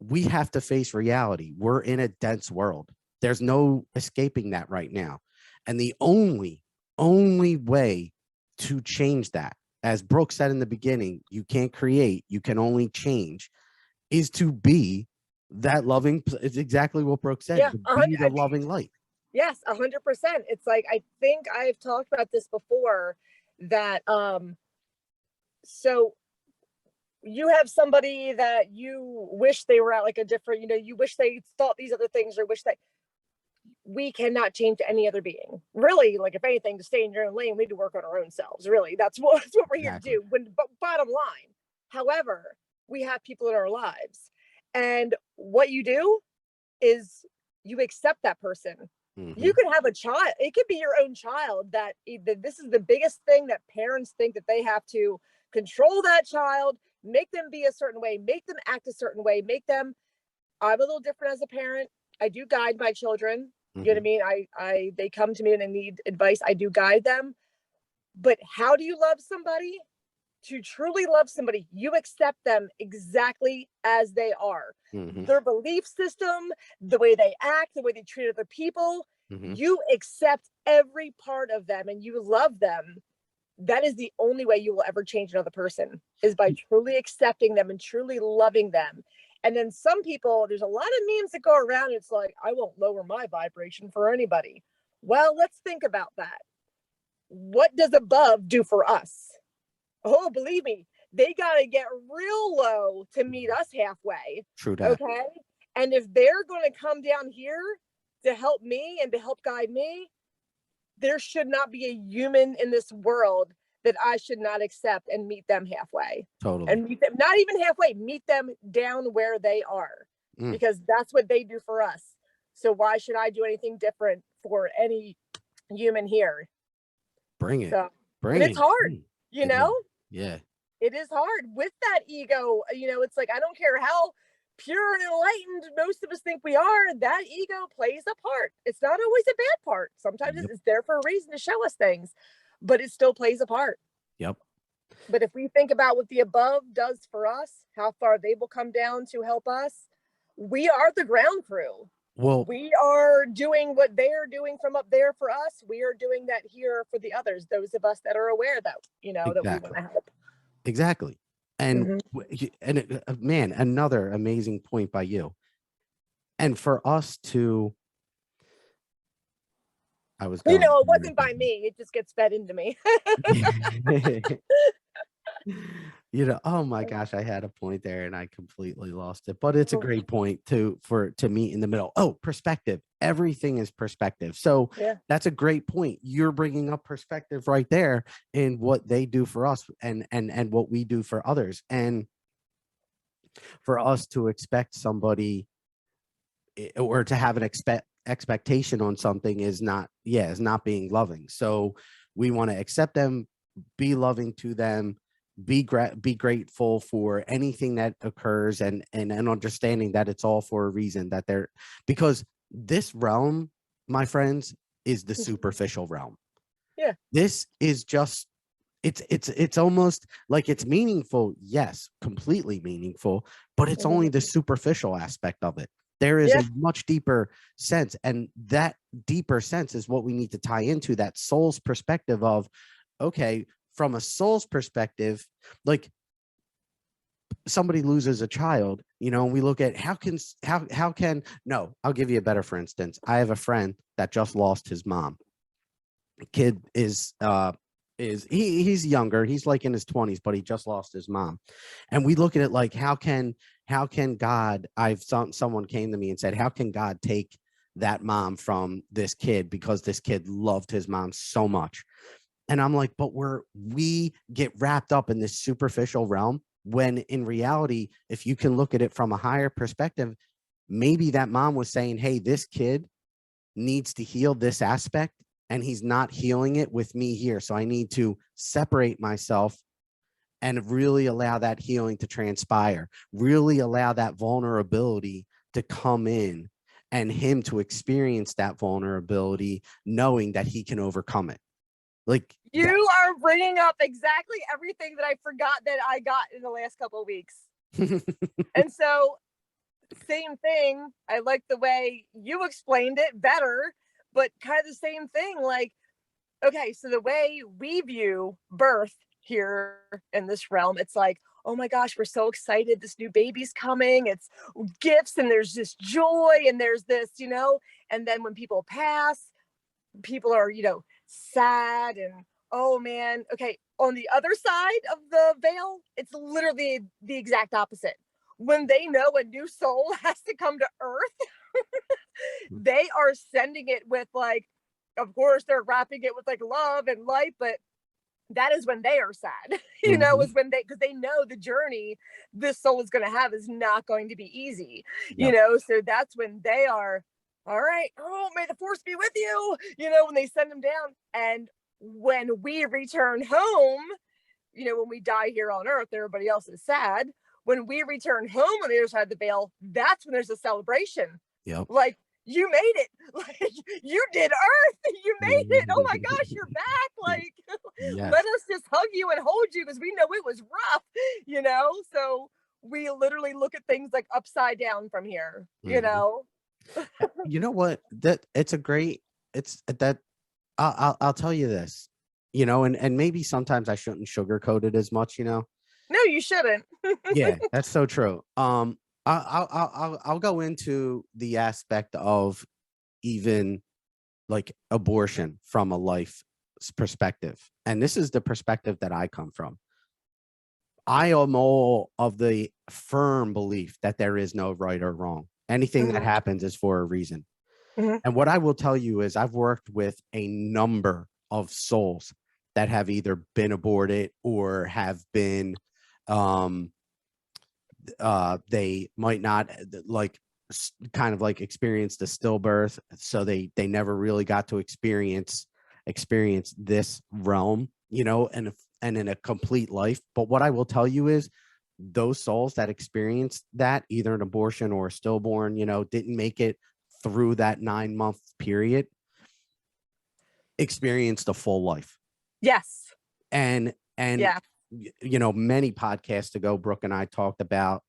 We have to face reality. We're in a dense world. There's no escaping that right now. And the only way to change that, as Brooke said in the beginning, you can't create, you can only change, is to be that loving. It's exactly what Brooke said, Yeah, to be the loving light. Yes, 100%. It's like, I think I've talked about this before, that so you have somebody that you wish they were at like a different, you wish they thought these other things, or wish that we cannot change any other being. Really, like, if anything, to stay in your own lane, we need to work on our own selves. Really, that's what we're here to Exactly. do. But bottom line, however, we have people in our lives, and what you do is you accept that person. Hmm. You could have a child, it could be your own child, that this is the biggest thing that parents think, that they have to control that child, make them be a certain way, make them act a certain way, make them. I'm a little different as a parent. I do guide my children. You know what I Hmm. mean? They come to me and they need advice. I do guide them. But how do you love somebody? To truly love somebody, you accept them exactly as they are. Hmm. Their belief system, the way they act, the way they treat other people, Hmm. you accept every part of them and you love them. That is the only way you will ever change another person, is by truly accepting them and truly loving them. And then some people, there's a lot of memes that go around. It's like, I won't lower my vibration for anybody. Well, let's think about that. What does above do for us? Oh, believe me, they got to get real low to meet us halfway. True that. Okay. And if they're going to come down here to help me and to help guide me, there should not be a human in this world that I should not accept and meet them halfway. Totally. And meet them, not even halfway, meet them down where they are, Mm. because that's what they do for us. So why should I do anything different for any human here? Bring it. So, and Bring it's it. hard, Mm. you It know, is. Yeah. it is hard with that ego. It's like, I don't care how pure and enlightened most of us think we are, that ego plays a part. It's not always a bad part. Sometimes Yep. it's there for a reason, to show us things, but it still plays a part. Yep. But if we think about what the above does for us, how far they will come down to help us, we are the ground crew. Well, We are doing what they are doing from up there for us. We are doing that here for the others, those of us that are aware that, that we want exactly. to help. Exactly. And Mhm. man, another amazing point by you. And for us to, I was going It somewhere wasn't by me. It just gets fed into me. different. Oh my gosh, I had a point there and I completely lost it. But it's a great point to meet in the middle. Oh, perspective. Everything is perspective. So Yeah. that's a great point. You're bringing up perspective right there in what they do for us and what we do for others. And for us to expect somebody or to have an expectation on something is not being loving. So we want to accept them, be loving to them, be grateful for anything that occurs, and understanding that it's all for a reason, that they're, because this realm, my friends, is the superficial realm. Yeah. This is just, it's almost like it's meaningful, yes, completely meaningful, but it's only the superficial aspect of it. There is Yeah. a much deeper sense, and that deeper sense is what we need to tie into that soul's perspective of, okay, from a soul's perspective, like somebody loses a child, and we look at how can, no, I'll give you a better, for instance. I have a friend that just lost his mom. Kid he's younger, he's like in his 20s, but he just lost his mom. And we look at it like, how can God, someone came to me and said, how can God take that mom from this kid because this kid loved his mom so much? And I'm like, but we get wrapped up in this superficial realm, when in reality, if you can look at it from a higher perspective, maybe that mom was saying, hey, this kid needs to heal this aspect, and he's not healing it with me here. So I need to separate myself and really allow that healing to transpire, really allow that vulnerability to come in, and him to experience that vulnerability, knowing that he can overcome it. Like You that. are bringing up exactly everything that I forgot that I got in the last couple of weeks. And so, same thing. I like the way you explained it better, but kind of the same thing. Like, okay, so the way we view birth here in this realm, it's like, oh my gosh, we're so excited. This new baby's coming. It's gifts, and there's this joy, and there's this, And then when people pass, people are, sad and, oh man. Okay. On the other side of the veil, it's literally the exact opposite. When they know a new soul has to come to earth, they are sending it with, like, of course, they're wrapping it with like love and light, but that is when they are sad, Mhm. is when because they know the journey this soul is going to have is not going to be easy, Yep. so that's when they are, all right, oh, may the force be with you, when they send them down. And when we return home, when we die here on earth, everybody else is sad. When we return home on the other side of the veil, that's when there's a celebration. Yep. Like, you made it. Like, you did earth. You made it. Oh my gosh, you're back. Like, let Yes. us just hug you and hold you because we know it was rough, So we literally look at things like upside down from here, Mhm. You know what? That it's a great. It's that. I'll tell you this. And maybe sometimes I shouldn't sugarcoat it as much. No, you shouldn't. Yeah, that's so true. I'll go into the aspect of even like abortion from a life perspective, and this is the perspective that I come from. I am all of the firm belief that there is no right or wrong. Anything that Hmm. happens is for a reason. Hmm. And what I will tell you is I've worked with a number of souls that have either been aborted or have been um they might not like kind of like experienced a stillbirth, so they never really got to experience this realm, and in a complete life. But what I will tell you is those souls that experienced that, either an abortion or a stillborn, didn't make it through that 9-month period, experienced a full life. Yes. And Yeah. many podcasts ago, Brooke and I talked about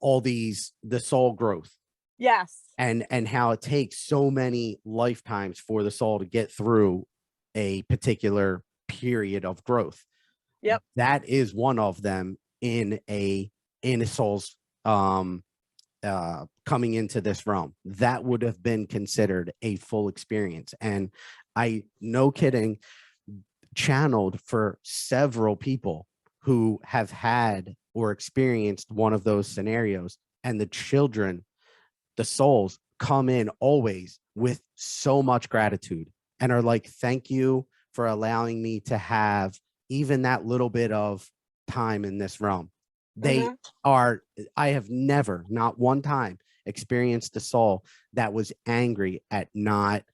the soul growth, Yes. and how it takes so many lifetimes for the soul to get through a particular period of growth. Yep. That is one of them in a soul's coming into this realm. That would have been considered a full experience. And I, no kidding, channeled for several people who have had or experienced one of those scenarios, and the children, the souls, come in always with so much gratitude and are like, thank you for allowing me to have even that little bit of time in this realm. They Hmm. are, I have never, not one time, experienced a soul that was angry at not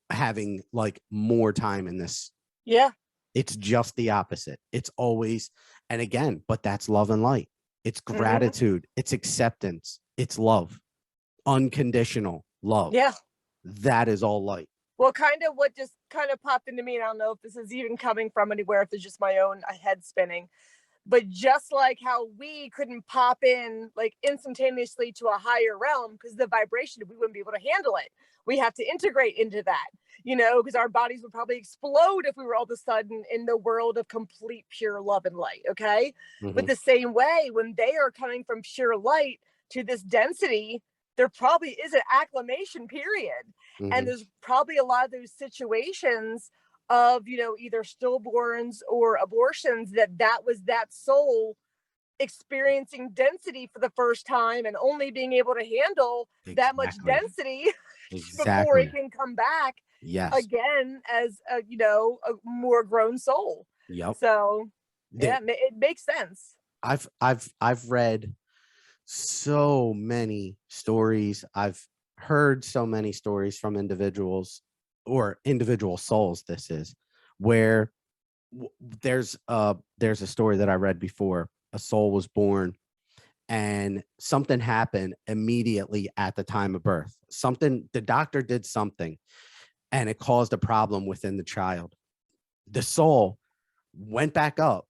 having like more time in this. Yeah. It's just the opposite. It's always, and again, but that's love and light. It's Hmm. gratitude, it's acceptance, it's love, unconditional love. Yeah. That is all light. Well, kind of what just kind of popped into me, and I don't know if this is even coming from anywhere, if it's just my own head spinning, but just like how we couldn't pop in like instantaneously to a higher realm because the vibration, we wouldn't be able to handle it. We have to integrate into that, because our bodies would probably explode if we were all of a sudden in the world of complete pure love and light. Okay. But Mm-hmm. the same way, when they are coming from pure light to this density, there probably is an acclimation period. And Mm-hmm. there's probably a lot of those situations of, either stillborns or abortions, that was that soul experiencing density for the first time and only being able to handle that much Exactly. density before it Exactly. can come back Yes. again as a more grown soul. Yep. So The, yeah, it makes sense. I've read so many stories. I've heard so many stories from individuals or individual souls. This is where there's a story that I read before. A soul was born and something happened immediately at the time of birth. Something, the doctor did something and it caused a problem within the child. The soul went back up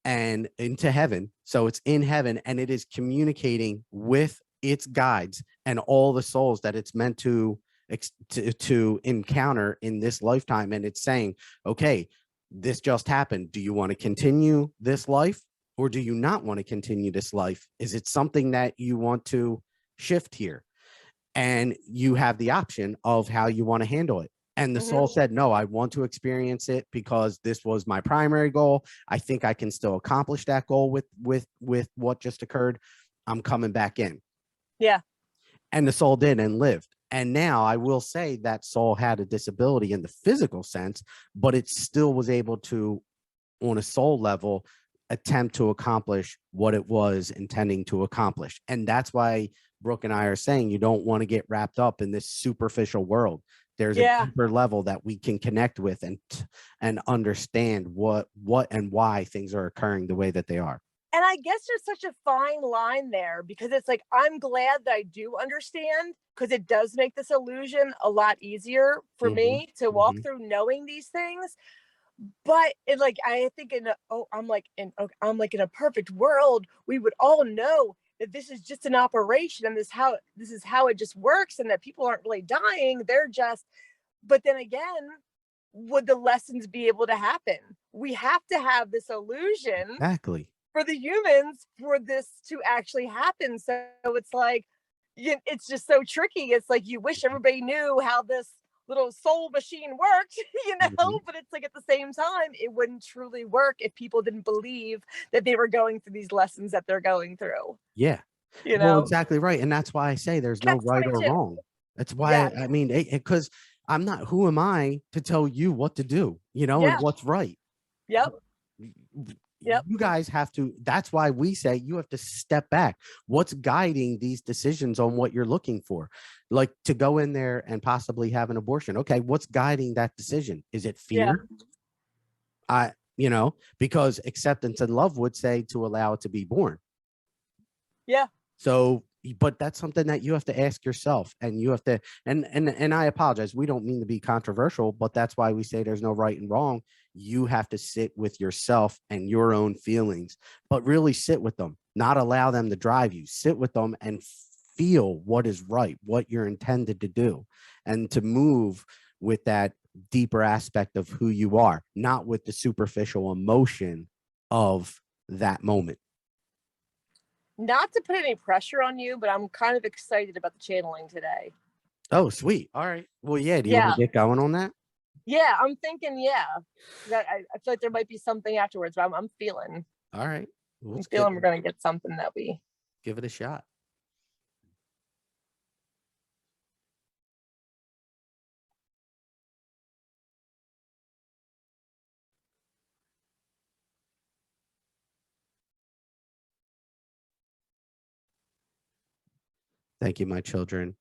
and into heaven. So it's in heaven and it is communicating with its guides and all the souls that it's meant to encounter in this lifetime. And it's saying, okay, this just happened. Do you want to continue this life or do you not want to continue this life? Is it something that you want to shift here? and you have the option of how you want to handle it. And the soul said, no, I want to experience it because this was my primary goal. I think I can still accomplish that goal with what just occurred. I'm coming back in. Yeah. And the soul did and lived. And now I will say that soul had a disability in the physical sense, but it still was able to, on a soul level, attempt to accomplish what it was intending to accomplish. And that's why Brooke and I are saying you don't want to get wrapped up in this superficial world. There's a deeper level that we can connect with and understand what and why things are occurring the way that they are. And I guess there's such a fine line there, because it's like, I'm glad that I do understand, because it does make this illusion a lot easier for me to walk through knowing these things. But it, like, I think I'm like in a perfect world, we would all know that this is just an operation, and this is how it just works, and that people aren't really dying. They're just, but then again, would the lessons be able to happen? We have to have this illusion Exactly. for the humans for this to actually happen. So it's like, it's just so tricky. It's like, you wish everybody knew how this little soul machine worked, but it's like, at the same time, it wouldn't truly work if people didn't believe that they were going through these lessons that they're going through. Yeah. Well, exactly right. And that's why I say there's no right or wrong. That's why, I mean, because I'm not, who am I to tell you what to do, and what's right? Yep. You guys have to, that's why we say you have to step back. What's guiding these decisions on what you're looking for? Like, to go in there and possibly have an abortion. Okay, what's guiding that decision? Is it fear? Because acceptance and love would say to allow it to be born. Yeah. So, but that's something that you have to ask yourself, and you have to, and I apologize, we don't mean to be controversial, but that's why we say there's no right and wrong. You have to sit with yourself and your own feelings, but really sit with them, not allow them to drive you. Sit with them and feel what is right, what you're intended to do, and to move with that deeper aspect of who you are, not with the superficial emotion of that moment. Not to put any pressure on you, but I'm kind of excited about the channeling today. Oh, sweet. All right. Well, yeah. Do you want to get going on that? Yeah, I'm thinking, that I feel like there might be something afterwards, but I'm feeling. All right. I'm feeling we're going to get something that we give it a shot. Thank you, my children.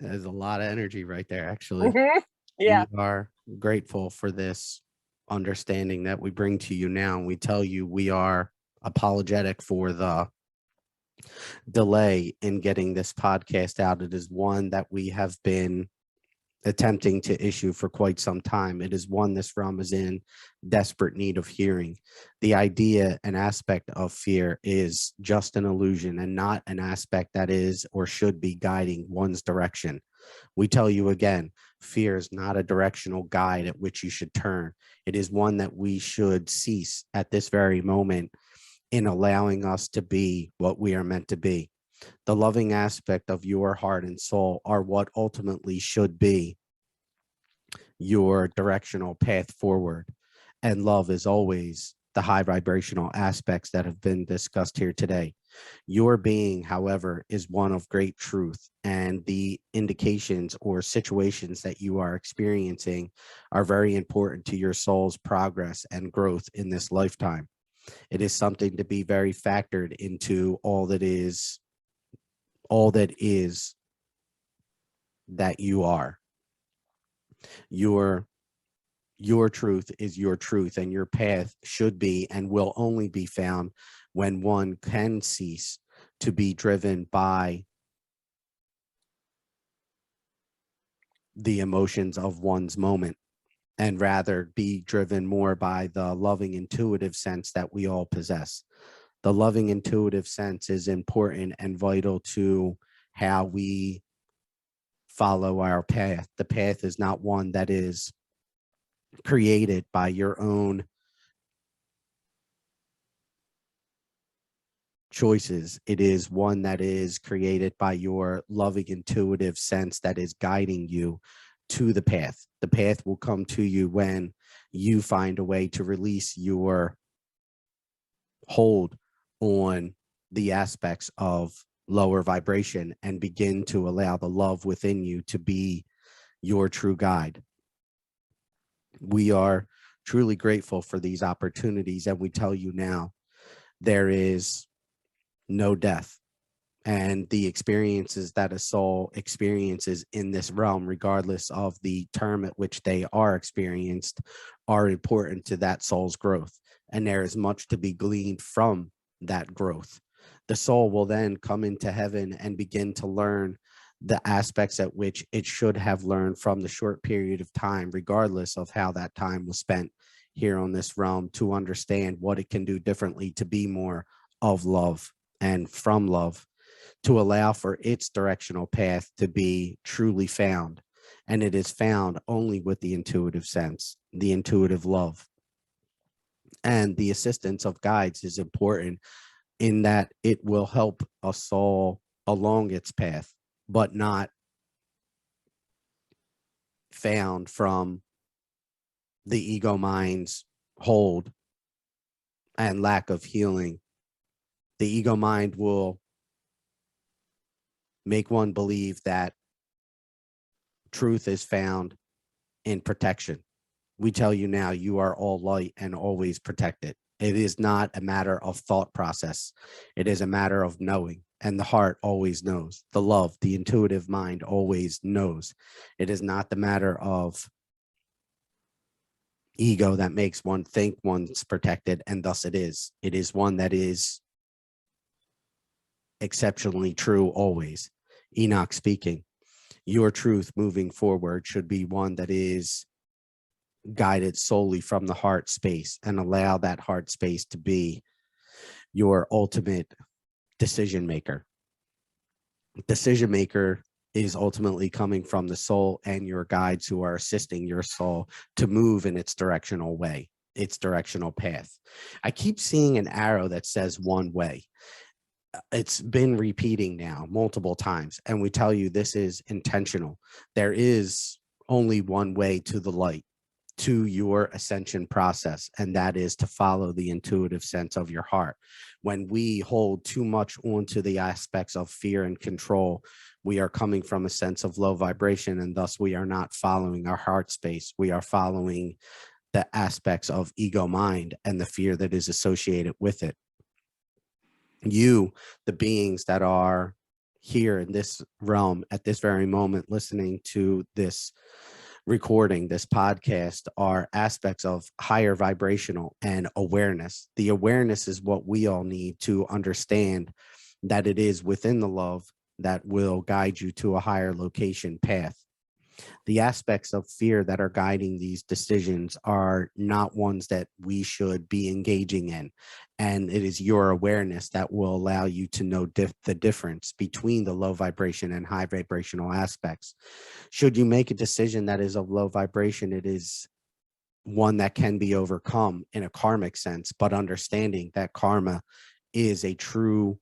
There's a lot of energy right there, actually. Yeah. We are grateful for this understanding that we bring to you now. And we tell you we are apologetic for the delay in getting this podcast out. It is one that we have been attempting to issue for quite some time. It is one this realm is in desperate need of hearing. The idea and aspect of fear is just an illusion and not an aspect that is or should be guiding one's direction. We tell you again, fear is not a directional guide at which you should turn. It is one that we should cease at this very moment in allowing us to be what we are meant to be. The loving aspect of your heart and soul are what ultimately should be your directional path forward. And love is always the high vibrational aspects that have been discussed here today. Your being, however, is one of great truth, and the indications or situations that you are experiencing are very important to your soul's progress and growth in this lifetime. It is something to be very factored into all that is that you are. Your truth is your truth, and your path should be and will only be found when one can cease to be driven by the emotions of one's moment, and rather be driven more by the loving intuitive sense that we all possess. The loving intuitive sense is important and vital to how we follow our path. The path is not one that is created by your own choices. It is one that is created by your loving, intuitive sense that is guiding you to the path. The path will come to you when you find a way to release your hold on the aspects of lower vibration and begin to allow the love within you to be your true guide. We are truly grateful for these opportunities, and we tell you now, there is no death, and the experiences that a soul experiences in this realm, regardless of the term at which they are experienced, are important to that soul's growth. And there is much to be gleaned from that growth. The soul will then come into heaven and begin to learn the aspects at which it should have learned from the short period of time, regardless of how that time was spent here on this realm, to understand what it can do differently to be more of love and from love, to allow for its directional path to be truly found. And it is found only with the intuitive sense, the intuitive love. And the assistance of guides is important in that it will help a soul along its path, but not found from the ego mind's hold and lack of healing. The ego mind will make one believe that truth is found in protection. We tell you now, you are all light and always protected. It is not a matter of thought process. It is a matter of knowing, and the heart always knows. The love, the intuitive mind always knows. It is not the matter of ego that makes one think one's protected, and thus it is. It is one that is exceptionally true always. Enoch speaking, your truth moving forward should be one that is guided solely from the heart space, and allow that heart space to be your ultimate decision maker. Decision maker is ultimately coming from the soul and your guides who are assisting your soul to move in its directional way, its directional path. I keep seeing an arrow that says one way. It's been repeating now multiple times, and we tell you this is intentional. There is only one way to the light, to your ascension process, and that is to follow the intuitive sense of your heart. When we hold too much onto the aspects of fear and control, we are coming from a sense of low vibration, and thus we are not following our heart space. We are following the aspects of ego mind and the fear that is associated with it. You, the beings that are here in this realm at this very moment, listening to this recording, this podcast, are aspects of higher vibrational and awareness. The awareness is what we all need to understand that it is within the love that will guide you to a higher location path. The aspects of fear that are guiding these decisions are not ones that we should be engaging in. And it is your awareness that will allow you to know the difference between the low vibration and high vibrational aspects. Should you make a decision that is of low vibration, it is one that can be overcome in a karmic sense, but understanding that karma is a true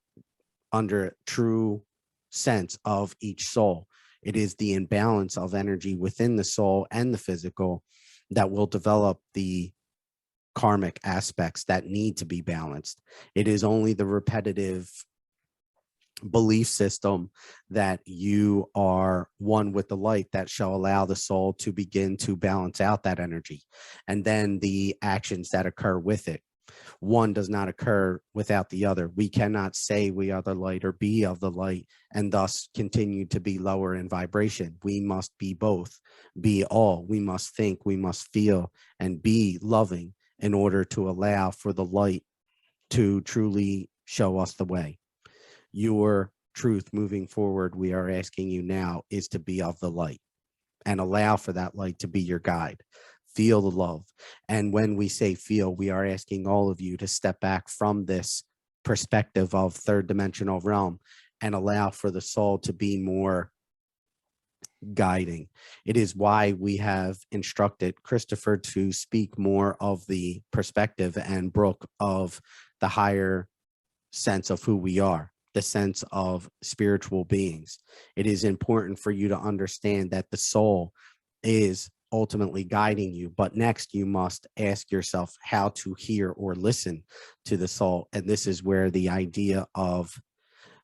sense of each soul. It is the imbalance of energy within the soul and the physical that will develop the karmic aspects that need to be balanced. It is only the repetitive belief system that you are one with the light that shall allow the soul to begin to balance out that energy, and then the actions that occur with it. One does not occur without the other. We cannot say we are the light or be of the light and thus continue to be lower in vibration. We must be both, be all. We must think, we must feel, and be loving in order to allow for the light to truly show us the way. Your truth moving forward, we are asking you now, is to be of the light and allow for that light to be your guide. Feel the love. And when we say feel, we are asking all of you to step back from this perspective of third dimensional realm and allow for the soul to be more guiding. It is why we have instructed Christopher to speak more of the perspective and Brooke of the higher sense of who we are, the sense of spiritual beings. It is important for you to understand that the soul is ultimately guiding you. But next, you must ask yourself how to hear or listen to the soul. And this is where the idea of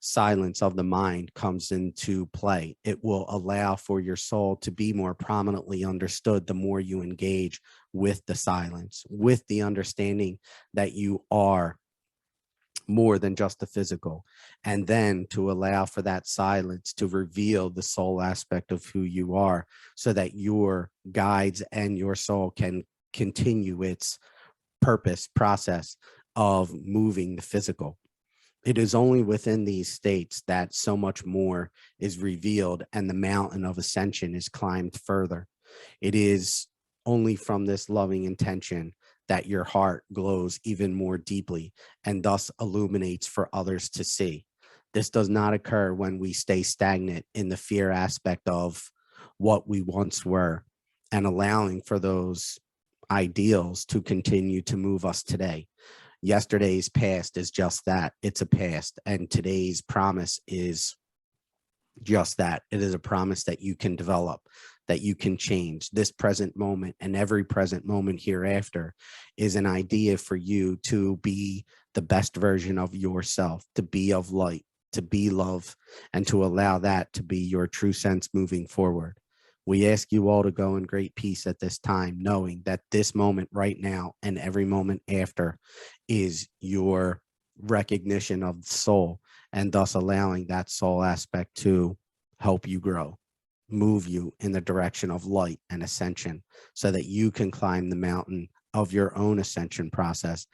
silence of the mind comes into play. It will allow for your soul to be more prominently understood the more you engage with the silence, with the understanding that you are more than just the physical, and then to allow for that silence to reveal the soul aspect of who you are, so that your guides and your soul can continue its purpose process of moving the physical. It is only within these states that so much more is revealed and the mountain of ascension is climbed further. It is only from this loving intention that your heart glows even more deeply and thus illuminates for others to see. This does not occur when we stay stagnant in the fear aspect of what we once were and allowing for those ideals to continue to move us today. Yesterday's past is just that. It's a past. And today's promise is just that. It is a promise that you can develop, that you can change. This present moment and every present moment hereafter is an idea for you to be the best version of yourself, to be of light, to be love, and to allow that to be your true sense moving forward. We ask you all to go in great peace at this time, knowing that this moment right now and every moment after is your recognition of the soul, and thus allowing that soul aspect to help you grow, move you in the direction of light and ascension, so that you can climb the mountain of your own ascension process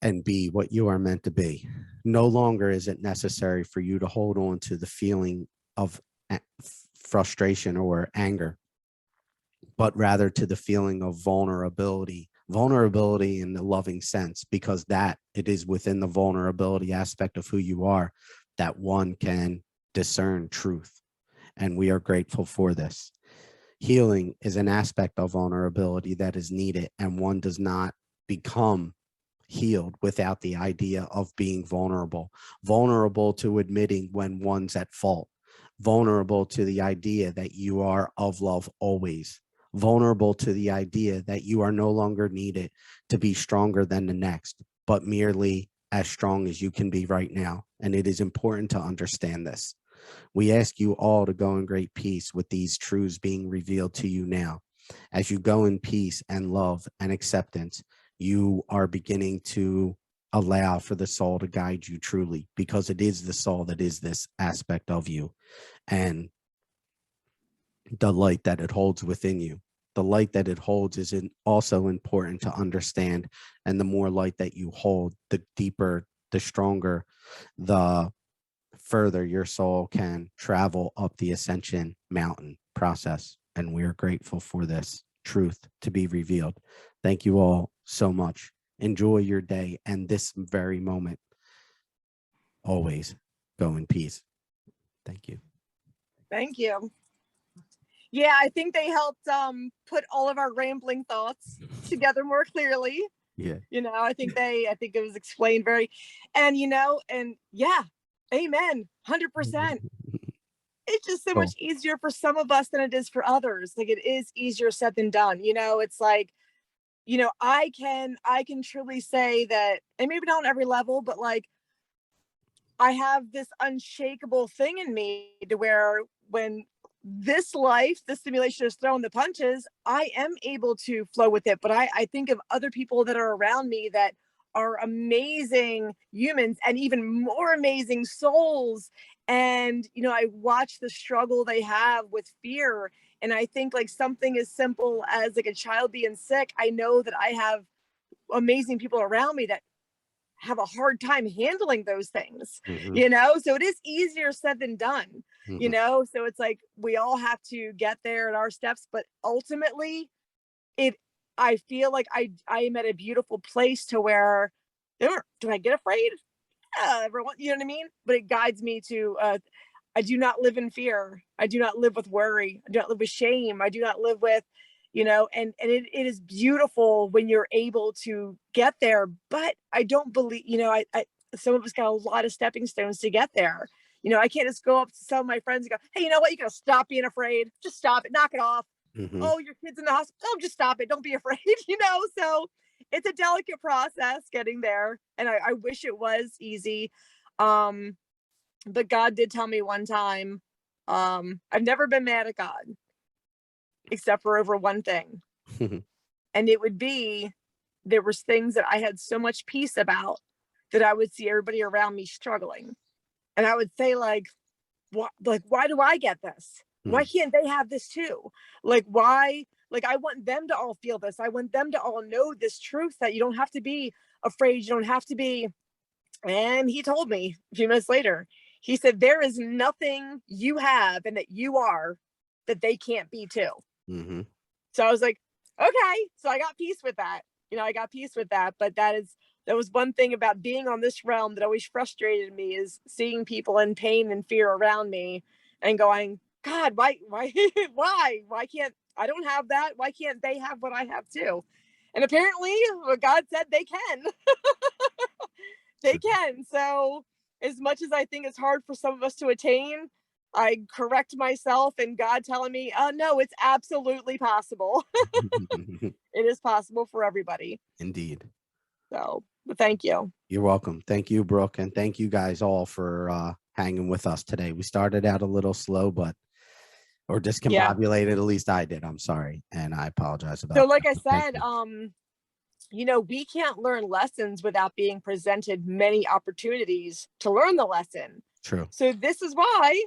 and be what you are meant to be. No longer is it necessary for you to hold on to the feeling of frustration or anger, but rather to the feeling of vulnerability in the loving sense, because that it is within the vulnerability aspect of who you are that one can discern truth. And we are grateful for this. Healing is an aspect of vulnerability that is needed, and one does not become healed without the idea of being vulnerable to admitting when one's at fault, vulnerable to the idea that you are of love always, vulnerable to the idea that you are no longer needed to be stronger than the next, but merely as strong as you can be right now. And it is important to understand this. We ask you all to go in great peace with these truths being revealed to you now. As you go in peace and love and acceptance, you are beginning to allow for the soul to guide you truly, because it is the soul that is this aspect of you, and the light that it holds within you. The light that it holds is also important to understand. And the more light that you hold, the deeper, the stronger, the further your soul can travel up the ascension mountain process. And we are grateful for this truth to be revealed. Thank you all so much. Enjoy your day and this very moment. Always go in peace. Thank you. Thank you. Yeah, I think they helped put all of our rambling thoughts together more clearly. Yeah. I think it was explained very, and yeah, amen, 100%. It's just so much easier for some of us than it is for others. Like, it is easier said than done. It's like, I can truly say that, and maybe not on every level, but like, I have this unshakable thing in me to where when this simulation is throwing the punches, I am able to flow with it. But I think of other people that are around me that are amazing humans and even more amazing souls. And, I watch the struggle they have with fear. And I think like something as simple as like a child being sick, I know that I have amazing people around me that have a hard time handling those things, so it is easier said than done, so it's like we all have to get there at our steps, but ultimately I feel like I am at a beautiful place to where, do I get afraid? Yeah, everyone, you know what I mean? But it guides me to I do not live in fear. I do not live with worry. I do not live with shame. I do not live with, and it is beautiful when you're able to get there. But I don't believe, some of us got a lot of stepping stones to get there. You know, I can't just go up to some of my friends and go, hey, you know what? You gotta stop being afraid. Just stop it. Knock it off. Mm-hmm. Oh, your kid's in the hospital. Oh, just stop it. Don't be afraid. You know, so it's a delicate process getting there. And I wish it was easy. But God did tell me one time, I've never been mad at God except for over one thing. And it would be, there was things that I had so much peace about that I would see everybody around me struggling. And I would say, like, why do I get this? Why can't they have this too? Like, why? Like, I want them to all feel this. I want them to all know this truth, that you don't have to be afraid. You don't have to be. And he told me a few minutes later, he said, there is nothing you have and that you are that they can't be too. Mm-hmm. So I was like, okay. So I got peace with that. You know, I got peace with that. But that was one thing about being on this realm that always frustrated me, is seeing people in pain and fear around me and going, God, why, why can't, I don't have that. Why can't they have what I have too? And apparently what God said, they can. They can. So as much as I think it's hard for some of us to attain, I correct myself, and God telling me, oh no, it's absolutely possible. It is possible for everybody. Indeed. So, but thank you. You're welcome. Thank you, Brooke. And thank you guys all for hanging with us today. We started out a little slow, or discombobulated. At least I did. I'm sorry. And I apologize about that. So like that. I said, you know, we can't learn lessons without being presented many opportunities to learn the lesson. True. So this is why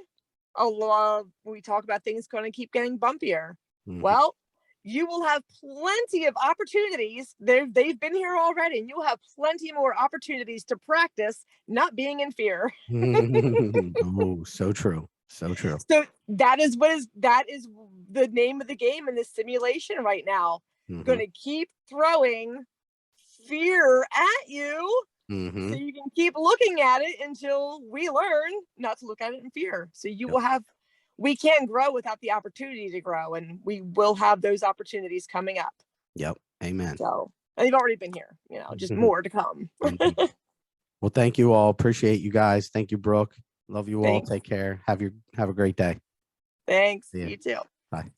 we talk about things going to keep getting bumpier. Mm-hmm. Well, you will have plenty of opportunities. They've been here already, and you'll have plenty more opportunities to practice not being in fear. Oh, so true. So true. So that is the name of the game in this simulation right now. Mm-hmm. Going to keep throwing fear at you, mm-hmm. so you can keep looking at it until we learn not to look at it in fear. So you will have, we can't grow without the opportunity to grow, and we will have those opportunities coming up. Yep. Amen. So, and they've already been here, you know, just more to come. Well, thank you all. Appreciate you guys. Thank you, Brooke. Love you all. Thanks. Take care. Have a great day. Thanks. You too. Bye.